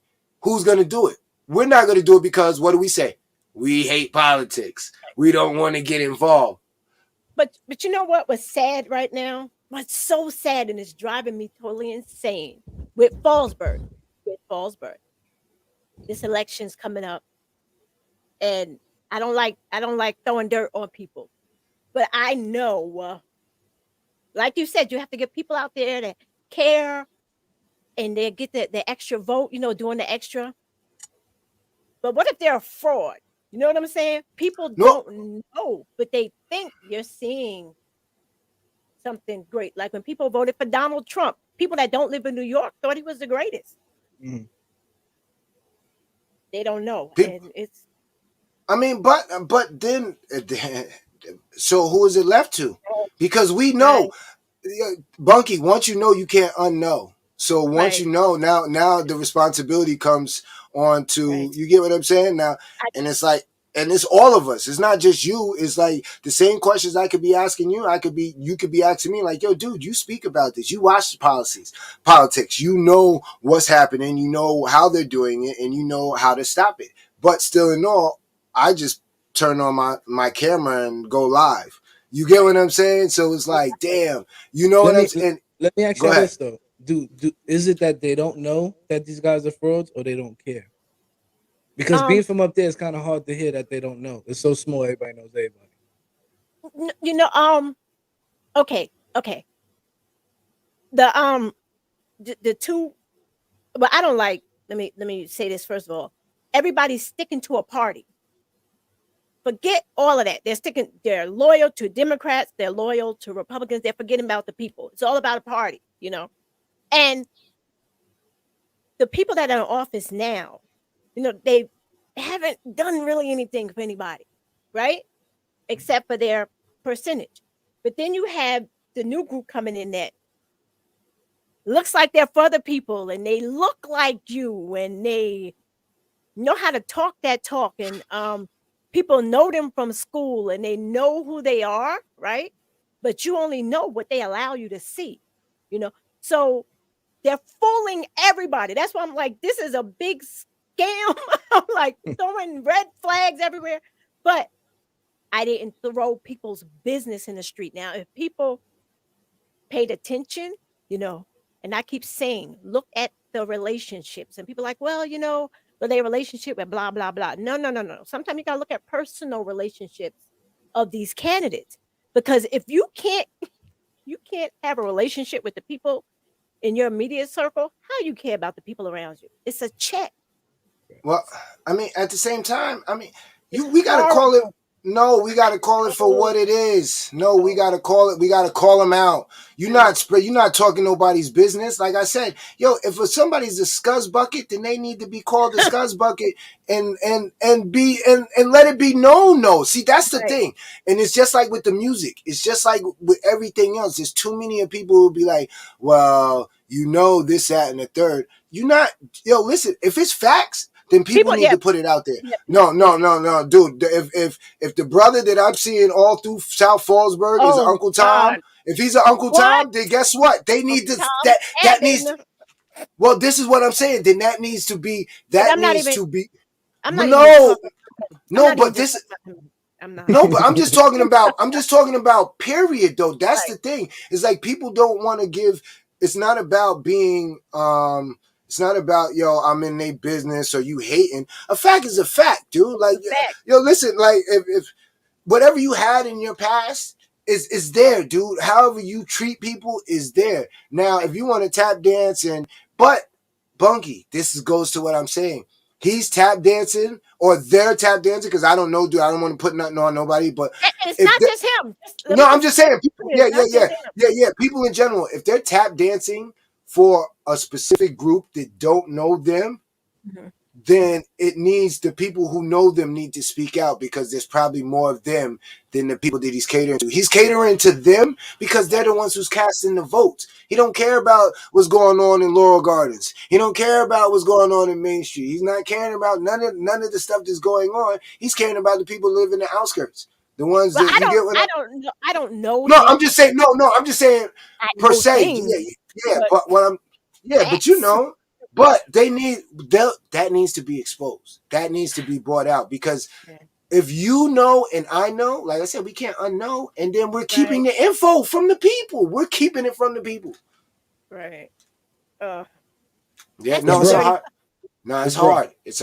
who's going to do it? We're not going to do it because what do we say? We hate politics. We don't want to get involved. But you know what was sad right now? What's so sad and it's driving me totally insane with Fallsburg. With Fallsburg, this election's coming up, and I don't like throwing dirt on people, but I know, like you said, you have to get people out there that care and they get the extra vote. Doing the extra. But what if they're a fraud? You know what I'm saying? People No, don't know, but they think you're seeing something great. Like when people voted for Donald Trump, people that don't live in New York thought he was the greatest. Mm. They don't know, people, and it's I mean, but then, so who is it left to? oh, Because we know, right, Bunky. Once you know, you can't unknow. So once right, you know, now the responsibility comes on right. to you. Get what I'm saying now, I and it's like, and it's all of us. It's not just you. It's like the same questions I could be asking you. You could be asking me. Like, yo, dude, you speak about this. You watch the politics. You know what's happening. You know how they're doing it, and you know how to stop it. But still, in all, I just turn on my camera and go live. You get what right. I'm saying? So it's like, Exactly. damn, you know Let what I'm me saying? let me ask Go y'all ahead. this though. Do is it that they don't know that these guys are frauds or they don't care? Because being Um, from up there, it's kind of hard to hear that they don't know. It's so small, everybody knows everybody. n- you know, um, okay, okay. The two. But I don't like. Let me say this first of all. Everybody's sticking to a party. Forget all of that. They're sticking. They're loyal to Democrats. They're loyal to Republicans. They're forgetting about the people. It's all about a party. And the people that are in office now, they haven't done really anything for anybody, right? Except for their percentage. But then you have the new group coming in that looks like they're for other people and they look like you and they know how to talk that talk and people know them from school and they know who they are, right? But you only know what they allow you to see, you know. So they're fooling everybody. That's why I'm like, this is a big scam. I'm like throwing red flags everywhere. But I didn't throw people's business in the street. Now, if people paid attention, you know, and I keep saying, look at the relationships. And people are like, well, but their relationship and blah, blah, blah. No, no, no, no. Sometimes you gotta look at personal relationships of these candidates. Because if you can't have a relationship with the people in your immediate circle, how you care about the people around you? It's a check. Well, I mean, at the same time, I mean, It's we got to call it horrible. No, we gotta call it for Oh, what it is. No, we oh, gotta call it. We gotta call them out. You're mm, not spread. You're not talking nobody's business. Like I said, yo, if somebody's a scuzz bucket, then they need to be called a scuzz bucket and let it be known. No, see, that's the right. thing. And it's just like with the music. It's just like with everything else. There's too many of people who be like, well, this, that, and the third. You not, yo, listen. If it's facts, then people People, need yeah, to put it out there. yeah, No, yeah. no, no, no, dude. If the brother that I'm seeing all through South Fallsburg is Oh Uncle Tom, God, if he's an Uncle what? Tom, then guess what? They need Uncle to Tom that needs. Abbott? Well, this is what I'm saying. Then that needs to be. But That needs to be. I'm not even gonna No, talk about him. I'm no, not even but just this. talking about him. I'm not. No, but I'm just talking about. I'm just talking about. Period. Though that's Right. the thing. It's like people don't want to give. It's not about being. It's not about I'm in their business or you hating. A fact is a fact, dude. It's Like a fact. listen. Like if whatever you had in your past is there, dude. However you treat people is there. Now, Right. if you want to tap dance but Bunky, goes to what I'm saying. He's tap dancing or they're tap dancing because I don't know, dude. I don't want to put nothing on nobody, but And it's if not they, just him. Let no, me I'm just just saying, people, it's not just him. people in general, if they're tap dancing for a specific group that don't know them, Mhm. then it needs the people who know them need to speak out because there's probably more of them than the people that he's catering to. He's catering to them because they're Right. the ones who's casting the votes. He don't care about what's going on in Laurel Gardens. He don't care about what's going on in Main Street. He's not caring about none of the stuff that's going on. He's caring about the people who live in the outskirts. The ones Well, that you get what I don't know no, him. I'm just saying. No, I'm just saying I per know se. things, Yeah. but But what I'm, yeah, but facts. but they need that needs to be exposed. That needs to be brought out because Yeah. if you know and I know, like I said, we can't unknow, and then we're Right. keeping the info from the people. We're keeping it from the people. Right. Uh, Yeah, that's But no, just it's a bro, dirty. hard. No, but it's bro, hard. It's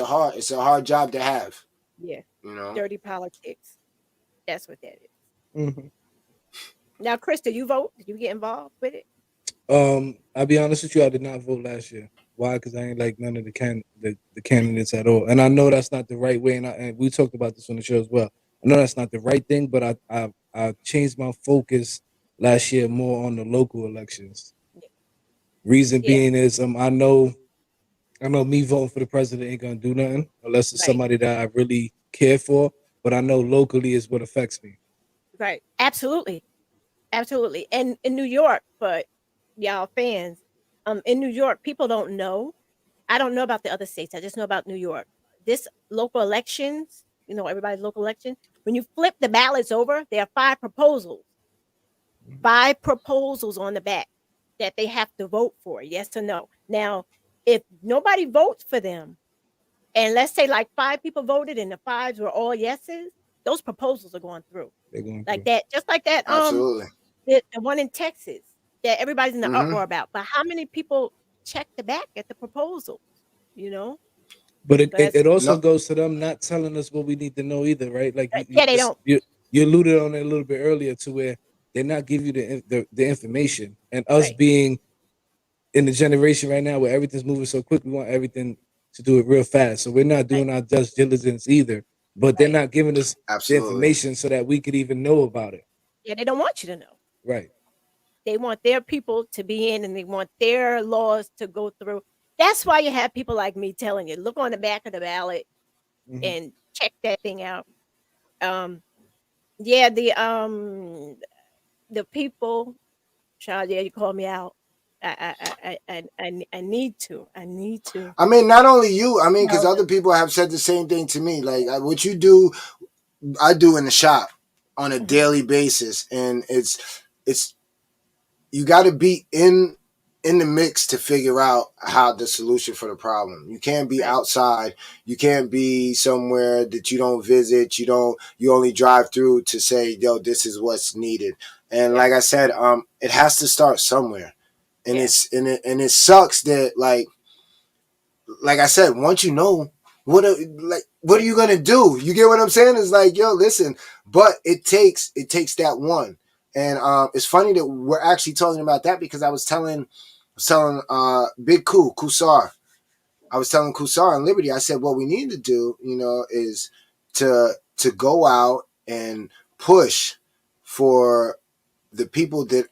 a hard job to have. Yeah, You know. dirty politics. That's what that is. mhm. Now, Krista, you vote? Did you get involved with it? I'll be honest with you, I did not vote last year. Why? Because I ain't like none of the candidates at all. And I know that's not the right way. And we talked about this on the show as well. I know that's not the right thing, but I changed my focus last year more on the local elections. Reason Yeah. being is I know me voting for the president ain't gonna do nothing unless it's Right. somebody that I really care for. But I know locally is what affects me. Right. Absolutely. Absolutely. And in New York, but y'all fans, in New York, people don't know. I don't know about the other states. I just know about New York. This local elections, everybody's local election. When you flip the ballots over, there are five proposals on the back that they have to vote for, yes or no. Now, if nobody votes for them, and let's say like five people voted and the fives were all yeses, those proposals are going through. They're going Like through. that, just like that, Absolutely. the one in Texas that everybody's in the Mm-hmm. uproar about. But how many people check the back at the proposals? You know? But it, So it, that's it also No, goes to them not telling us what we need to know either, right? Like yeah, they don't. you alluded on it a little bit earlier to where they're not giving you the information, and us Right, being in the generation right now where everything's moving so quick, we want everything to do it real fast. So we're not right, doing our just diligence either. But they're right. not giving us the absolutely. information so that we could even know about it. Yeah, they don't want you to know. Right. They want their people to be in and they want their laws to go through. That's why you have people like me telling you, look on the back of the ballot Hmm. and check that thing out. Um, yeah, the people, child, yeah, you call me out. I need to. I need to. I mean, not only you. I mean, because Tell other them. people have said the same thing to me. Like what you do, I do in the shop on a Mhm. daily basis, and it's you got to be in the mix to figure out how the solution for the problem. You can't be Right. outside. You can't be somewhere that you don't visit. You only drive through to say, yo, this is what's needed. And Yeah. like I said, it has to start somewhere. And Yeah. it sucks that like I said, once you know what are you gonna do? You get what I'm saying? It's like, yo, listen, but it takes that one. And it's funny that we're actually talking about that because I was telling Big Kusar. I was telling Kusar and Liberty, I said what we need to do, is to go out and push for the people that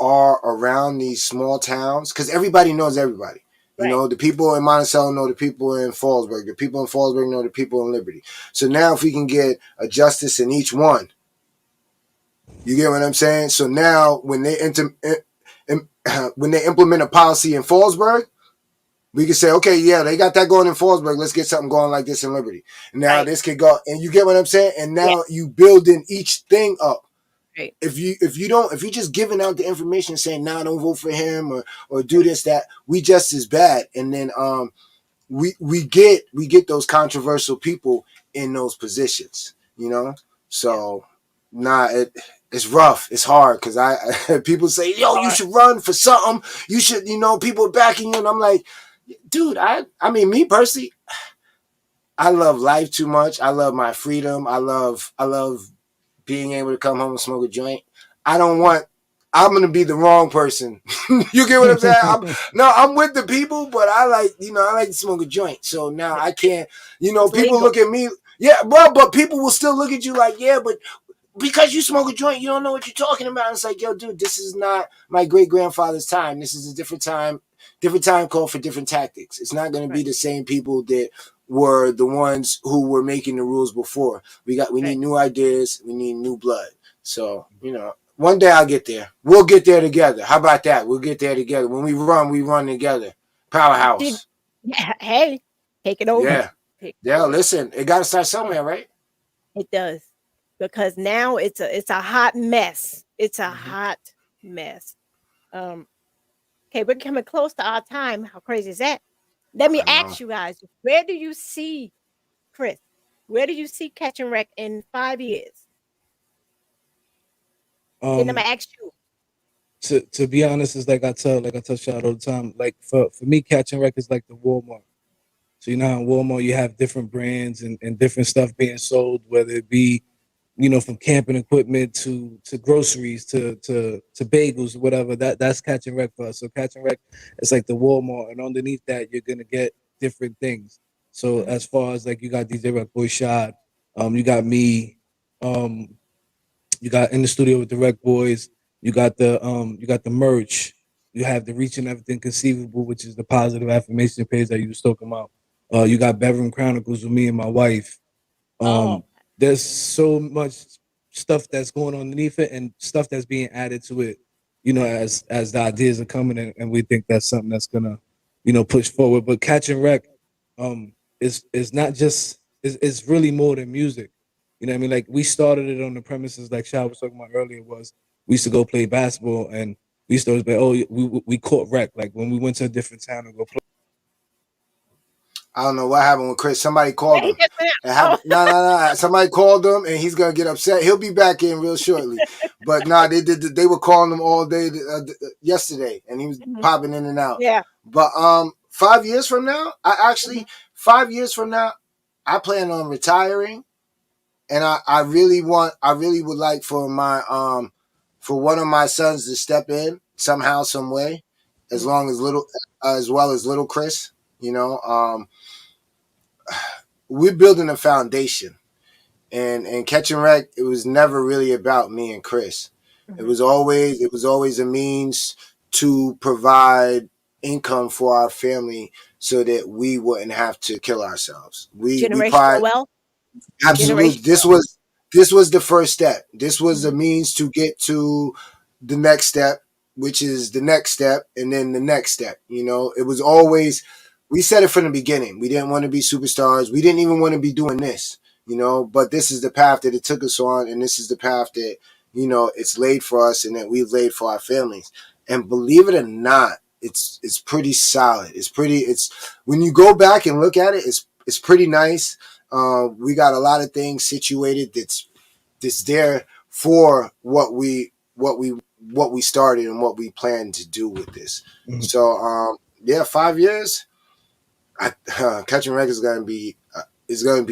are around these small towns, because everybody knows everybody. You Right. know, the people in Monticello know the people in Fallsburg. The people in Fallsburg know the people in Liberty. So now, if we can get a justice in each one, you get what I'm saying? So now, when they implement a policy in Fallsburg, we can say, okay, yeah, they got that going in Fallsburg. Let's get something going like this in Liberty. Now Right. this could go, and you get what I'm saying. And Yeah. now you building each thing up. Right. If you just giving out the information saying, nah, don't vote for him, or do Right. this, that, we just as bad. And then we get those controversial people in those positions, you know. Yeah. So it's rough, it's hard, because I people say, yo, you Hard. should run for something, you should, people are backing you, and I'm like, dude, I mean, me personally, I love life too much. I love my freedom. I love being able to come home and smoke a joint. I don't want. I'm gonna be the wrong person. You get what I'm saying? I'm with the people, but I like to smoke a joint. So now Yeah. I can't. It's People legal. look at me. Yeah, but people will still look at you like, yeah, but because you smoke a joint, you don't know what you're talking about. And it's like, yo, dude, this is not my great grandfather's time. This is a different time called for different tactics. It's not going to be Right. the same people that were the ones who were making the rules before. We need Right. new ideas. We need new blood. So, one day I'll get there. We'll get there together. How about that? We'll get there together. When we run together. Did, Powerhouse. yeah. Hey, take it over. Yeah. Take it Yeah, over. listen, it got to start Yeah. somewhere, right? It does, because now it's a hot mess. It's a Mm-hmm. hot mess. Um. Okay, we're coming close to our time. How crazy is that? Let me I know. ask you guys, where do you see Chris? Where do you see Catch and Wreck in 5 years? Then I'm Um, gonna ask you. to be honest, it's like I tell Shad all the time. Like for me, catching records like the Walmart. So you know how in Walmart you have different brands and different stuff being sold, whether it be from camping equipment to groceries to bagels, whatever. That's catch and wreck for us. So catch and wreck, it's like the Walmart, and underneath that you're gonna get different things. So Mhm, as far as like you got DJ Rec Boy Shot, you got me, um, you got in the studio with the Rec Boys. You got the merch. You have the Reaching Everything Conceivable, which is the positive affirmation page that you was talking about. You got Bedroom Chronicles with me and my wife. oh, Um, there's so much stuff that's going on underneath it and stuff that's being added to it. As the ideas are coming in, and we think that's something that's gonna, push forward. But Catch and Wreck, is not just it's really more than music. You know what I mean? Like we started it on the premises, like Shah was talking about earlier, was we used to go play basketball and we used to always be, oh, we caught wreck. Like when we went to a different town and go play. I don't know what happened with Chris. Somebody yeah, called he him. just went It out. happened. No, no, no. Somebody called him, and he's gonna get upset. He'll be back in real shortly. But nah, they did. They were calling him all day yesterday, and he was Mhm, popping in and out. yeah. But 5 years from now, Mhm, 5 years from now, I plan on retiring, and I really would like for one of my sons to step in somehow, some way, as mhm, long as as well as little Chris. You know, we're building a foundation, and Catch and Wreck, it was never really about me and Chris. it mhm. was always it was always a means to provide income for our family so that we wouldn't have to kill ourselves. We Generational pride. wealth. Absolutely. Generational wealth. This was the first step. This was a Mhm, means to get to the next step, which is the next step, and then the next step. It was always, we said it from the beginning. We didn't want to be superstars. We didn't even want to be doing this, but this is the path that it took us on, and this is the path that, it's laid for us and that we've laid for our families. And believe it or not, it's pretty solid. It's when you go back and look at it, it's pretty nice. We got a lot of things situated that's there for what we started and what we plan to do with this. Mhm. So yeah, 5 years. Catching Wreck is gonna be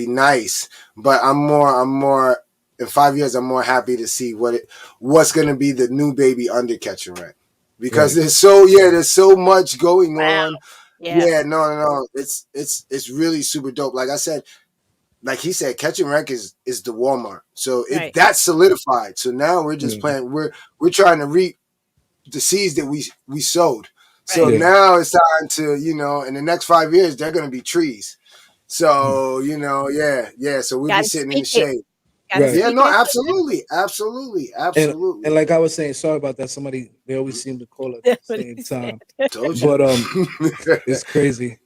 nice, but I'm more in 5 years. I'm more happy to see what's gonna be the new baby under Catching Wreck, because Right. there's so much going wow. on. Yeah. Yeah, no, no, no. It's really super dope. Like I said, like he said, Catch and Wreck is the Walmart. So it Right. that's solidified. So now we're just Yeah. playing. We're trying to reap the seeds that we sowed. So Right. Yeah. now it's time to, in the next 5 years they're gonna be trees. Mhm. So yeah. So we'll be Gotta sitting in speak the it. shade. Gotta Right. Yeah, speak no, it into existence. absolutely. And like I was saying, sorry about that. Somebody they always seem to call at the That's what same he said. time, Told you. but it's crazy.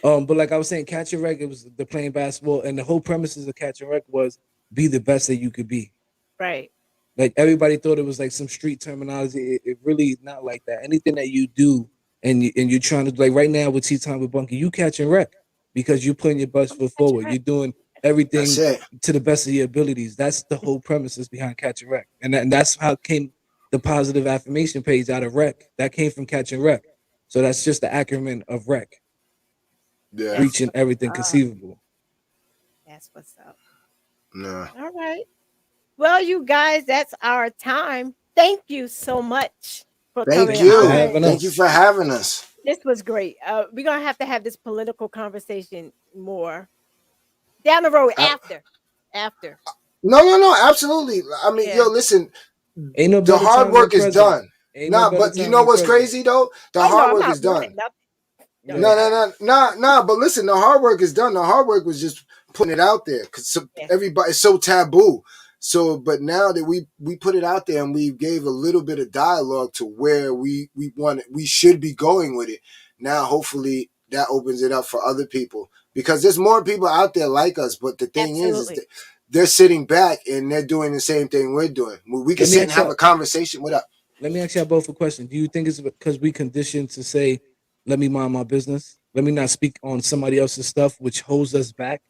But like I was saying, Catch and Wreck, it was the playing basketball, and the whole premises of Catch and Wreck was be the best that you could be. Right. Like everybody thought it was like some street terminology. It really not like that. Anything that you do and you're trying to like right now with Tea Time with Bunky, you Catch and Wreck because you're putting your best foot That's forward. right. You're doing That's everything it. to the best of your abilities. That's the whole premises behind Catch and Wreck, and that's how came the positive affirmation page out of Wreck. That came from Catch and Wreck. So that's just the acronym of Wreck, Yeah. That's reaching what's everything up. conceivable. That's what's up. No. All right. Well, you guys, that's our time. Thank you so much for Thank coming Thank you for you. on. having Thank you us. for having us. This was great. We're gonna have this political conversation more down the road I, after. After. no, absolutely. I mean, Yeah. yo, listen, Ain't no the better hard time than work is present. done. Ain't no Nah, better but you time know than what's present. crazy though? The Oh no, hard I'm work not is running done. nothing. No, No, Yeah. no. But listen, the hard work is done. The hard work was just putting it out there because yes, everybody it's so taboo. So, but now that we put it out there and we gave a little bit of dialogue to where we should be going with it. Now, hopefully, that opens it up for other people because there's more people out there like us. But the thing is absolutely. that they're sitting back and they're doing the same thing we're doing. We can Let me sit and ask have y'all. a conversation with us. Let me ask y'all both a question. Do you think it's because we conditioned to say, "Let me mind my business. Let me not speak on somebody else's stuff," which holds us back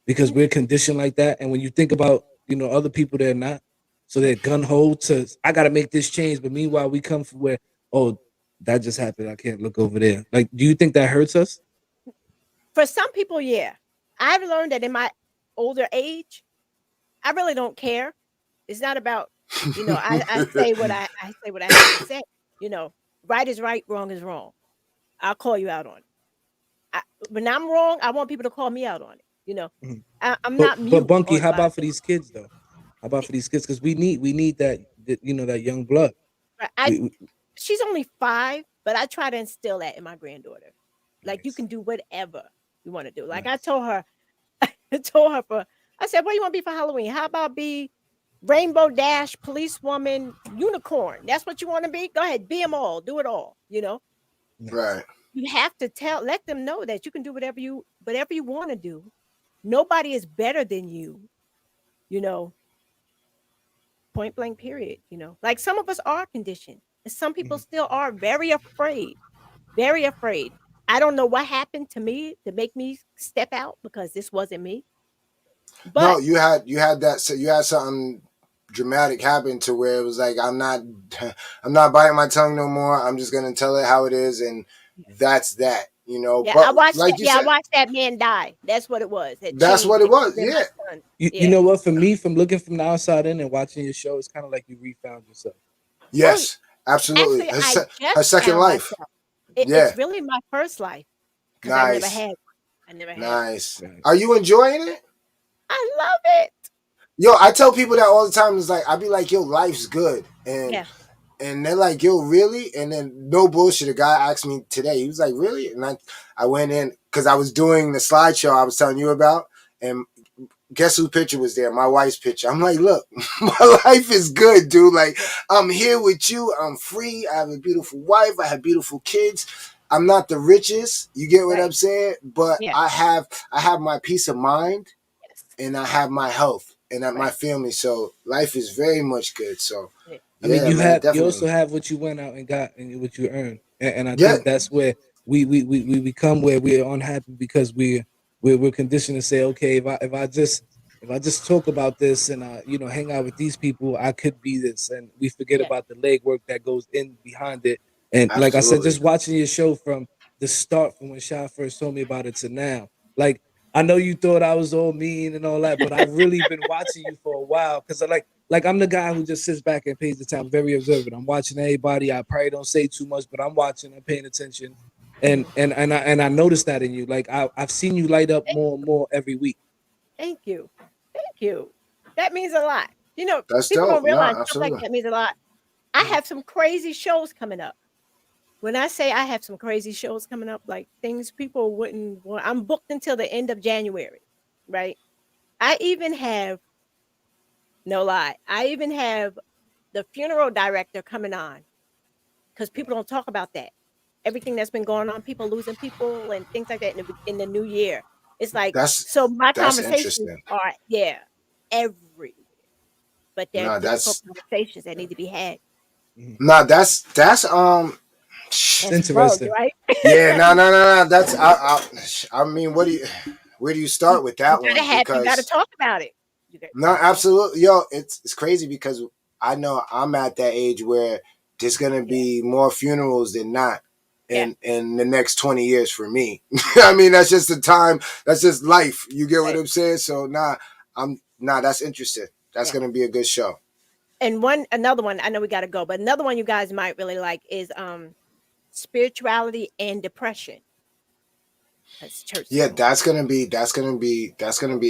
because we're conditioned like that. And when you think about other people, they're not. So they're gun ho to I got to make this change. But meanwhile, we come from where that just happened. I can't look over there. Like, do you think that hurts us? For some people, yeah. I've learned that in my older age, I really don't care. It's not about, I say what I say what I have to say. You know, right is right, wrong is wrong. I'll call you out on it. When I'm wrong, I want people to call me out on it. Mhm. I'm But not but mute Bunky, on how my. about for these kids though? How about for these kids? Because we need that young blood. I We She's only 5, but I try to instill that in my granddaughter. Like you nice, can do whatever you want to do. Like I nice. told her, I told her I said, "What do you want to be for Halloween? How about be Rainbow Dash, policewoman, unicorn? That's what you want to be. Go ahead, be them all. Do it all. Nice. Right. You have to let them know that you can do whatever you want to do. Nobody is better than you. You know, point blank. Period. Like some of us are conditioned, and some people Mhm. still are very afraid. Very afraid. I don't know what happened to me to make me step out because this wasn't me. No, But you had that. So you had something dramatic happen to where it was like I'm not biting my tongue no more. I'm just gonna tell it how it is, and that's that. yeah, But like you I said, watched that man die. That's what it was. It that's what changed it it. was. And then Yeah. my son. You Yeah. know what? For me, from looking from the outside in and watching your show, it's kind of like you refound yourself. Well, Yes. Absolutely. actually, I Her just second found life. myself. Yeah. It's really my first life because I never Nice. had one. I never had one. Nice. Are Nice. you enjoying it? I love it. Yo, I tell people that all the time. It's like I be like, yo, life's good, Yeah. and they're like, yo, really? And then no bullshit. A guy asked me today. He was like, really? And I went in because I was doing the slideshow I was telling you about, and guess whose picture was there? My wife's picture. I'm like, look, my life is good, dude. Like, Yeah. I'm here with you. I'm free. I have a beautiful wife. I have beautiful kids. I'm not the richest. You get what I'm Right. saying? But Yeah. I have my peace of mind Yes. and I have my health and my Right. family. So life is very much good. So Yeah. I mean, yeah, man, you also definitely. have what you went out and got and what you earned, and I Yeah, think that's where we become where we're unhappy because we're conditioned to say, okay, if I just talk about this and I hang out with these people, I could be this, and we forget Yeah. about the legwork that goes in behind it. And like I said, absolutely. just watching your show from the start, from when Sha first told me about it to now, like I know you thought I was all mean and all that, but I've really been watching you for a while because I like I'm the guy who just sits back and pays the time, very observant. I'm watching everybody. I probably don't say too much, but I'm watching, I'm paying attention. And I noticed that in you. Like I've seen you light up more and more every week. Thank you. Thank you. That means a lot. You know, That's people dope. don't No, realize stuff like absolutely. that means a lot. I have some crazy shows coming up. When I say I have some crazy shows coming up, like things people wouldn't want, I'm booked until the end of January, right? I even have, no lie, I even have the funeral director coming on because people don't talk about that. Everything that's been going on, people losing people and things like that in the new year. It's like, That's so my that's conversations interesting. are, yeah, everywhere, but they're No, difficult that's conversations that need to be had. Mhm. no, that's It's That's bugged, interesting. right? yeah, That's no, no, no, no. That's I mean, where do you start with you that gotta one? have, you gotta Because talk about it. You got, no, you know, absolutely, yo, it's crazy because I know I'm at that age where there's gonna yeah, be more funerals than not yeah, in the next 20 years for me. I mean, that's just the time. That's just life. You get what right, I'm saying? So that's interesting. That's yeah. gonna be a good show. And another one, I know we gotta go, but another one you guys might really like is spirituality and depression. That's church Yeah, songs. that's gonna be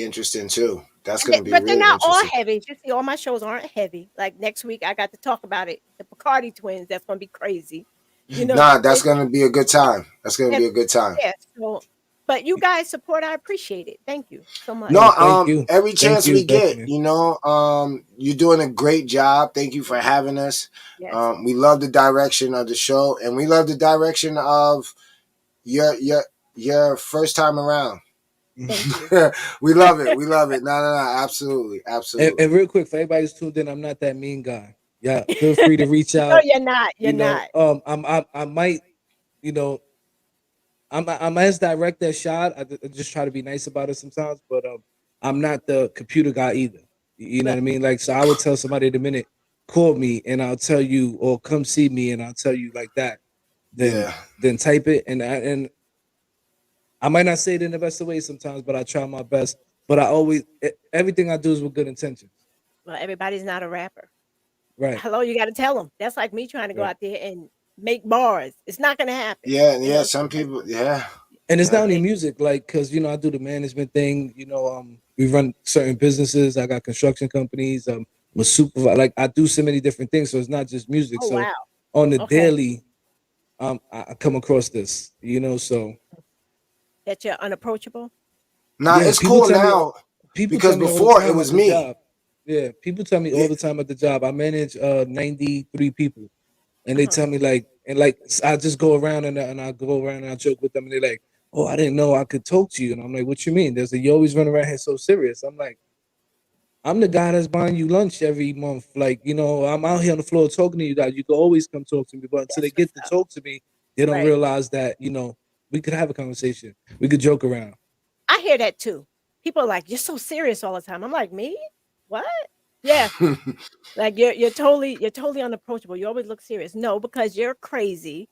interesting too. That's gonna be But they're really not all interesting. heavy. You see, all my shows aren't heavy. Like next week, I got to talk about it. The Picardi twins. That's gonna be crazy. You know, Nah, that's it's gonna be a good time. That's gonna and be a good time. yeah. So, but you guys support. I appreciate it. Thank you so much. No, No, thank you. every Thank chance you, we get, definitely. you're doing a great job. Thank you for having us. Yes, We love the direction of the show, and we love the direction of your first time around. Mhm. thank you. We love it. We love it. No, no, no, absolutely, And absolutely. real quick, for everybody who's tuned in, I'm not that mean guy. Yeah, feel free to reach No, out. you're not. You're not. I might, you know, I'm as direct as Shad. I just try to be nice about it sometimes, but I'm not the computer guy either. You know what But I mean? Like, so I would tell somebody the minute call me and I'll tell you, or come see me and I'll tell you like that. Then Yeah. then type it, and I might not say it in the best of ways sometimes, but I try my best. But everything I do is with good intentions. well, everybody's not a rapper. Right. Hello, you got to tell them. That's like me trying to go Right. out there and make bars. It's not gonna happen. Yeah, You yeah. know. Some people, yeah, And it's not yeah, only They, music, like, cause I do the management thing. We run certain businesses. I got construction companies. I'm a supervisor. Like, I do so many different things, so it's not just music. oh So wow. on the Okay. daily, I come across this. So That you're unapproachable. nah, yeah, it's cool now people because tell me all the before it time at was the me. job. Yeah, people tell me Yeah, all the time at the job. I manage 93 people, and they Uh-huh. tell me like I just go around and I go around and I joke with them, and they're like, "Oh, I didn't know I could talk to you," and I'm like, "What you mean?" There's a you always run around here so serious. I'm like, I'm the guy that's buying you lunch every month. Like, I'm out here on the floor talking to you guys. You can always come talk to me, but until they That's what's get to up. talk to me, they don't Right. realize that we could have a conversation. We could joke around. I hear that too. People are like, "You're so serious all the time." I'm like, "Me? What?" Yeah. Like you're totally unapproachable. You always look serious. No, because you're crazy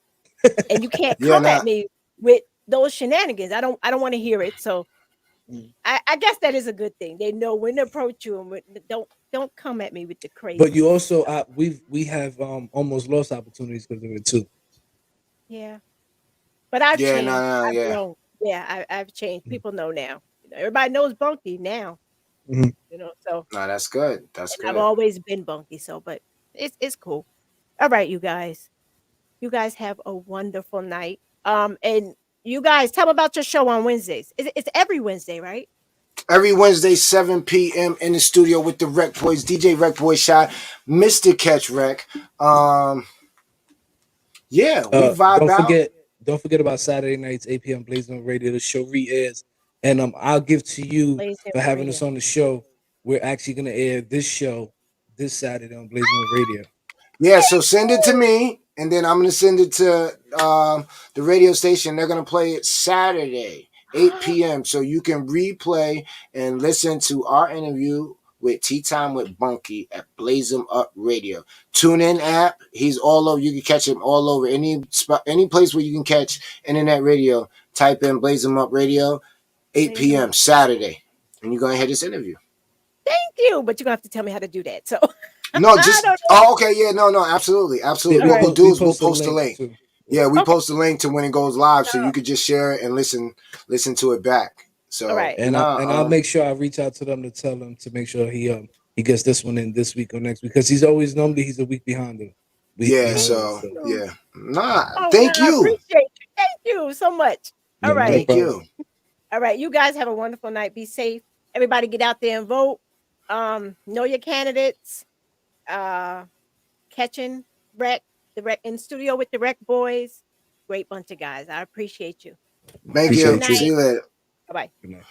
and you can't yeah, come at nah, me with those shenanigans. I don't want to hear it. So Mm. I guess that is a good thing. They know when to approach you and don't come at me with the But you crazy also, stuff. we have almost lost opportunities because of it too. Yeah. But I've yeah, changed. nah, nah, I've yeah. grown. Yeah, I've changed. Mm. People know now. Everybody knows Bunky now. Mhm. So Nah, that's good. That's and I've good. always been Bunky. So, but it's cool. All right, you guys. You guys have a wonderful night. And you guys tell them about your show on Wednesdays. It's every Wednesday, right? Every Wednesday, 7 p.m. in the studio with the Rec Boys, DJ Rec Boy Shot, Mr. Catch Rec. Um, yeah, we Uh, vibe don't out. forget, don't forget about Saturday nights, 8 p.m. Blazing Radio. The show re-airs, and I'll give to you Blazing for having Radio. us on the show. We're actually gonna air this show this Saturday on Blazing Radio. Yeah, so send it to me, and then I'm gonna send it to the radio station. They're gonna play it Saturday, 8 p.m. So you can replay and listen to our interview with Tea Time with Bunky at Blaze 'em Up Radio. Tune in app. He's all over. You can catch him all over any spot, any place where you can catch internet radio. Type in Blaze 'em Up Radio, 8 Blazing p.m. Up. Saturday, and you're gonna hear this interview. Thank you. But you're gonna have to tell me how to do that. So No, I just don't know. okay, yeah, no, no, absolutely, Yeah, absolutely. All What we'll right. do we is we'll post a post a link link. too. Yeah. Yeah, we Okay. post a link to when it goes live, so Uh, you could just share it and listen to it back. So All right. nah, I'll make sure I reach out to them to tell him to make sure he gets this one in this week or next week because he's always normally he's a week behind him. Week yeah. behind us. So So No. yeah, nah. Oh, no, Thank I you, appreciate you. Thank you so much. All no right. thank problem. you. All right. You guys have a wonderful night. Be safe. Everybody get out there and vote. Know your candidates. Uh, Catching Rec, the Rec in studio with the Rec Boys. Great bunch of guys. I appreciate you. Thank Have a good you. Appreciate you. See night. you later. Bye bye. Good night.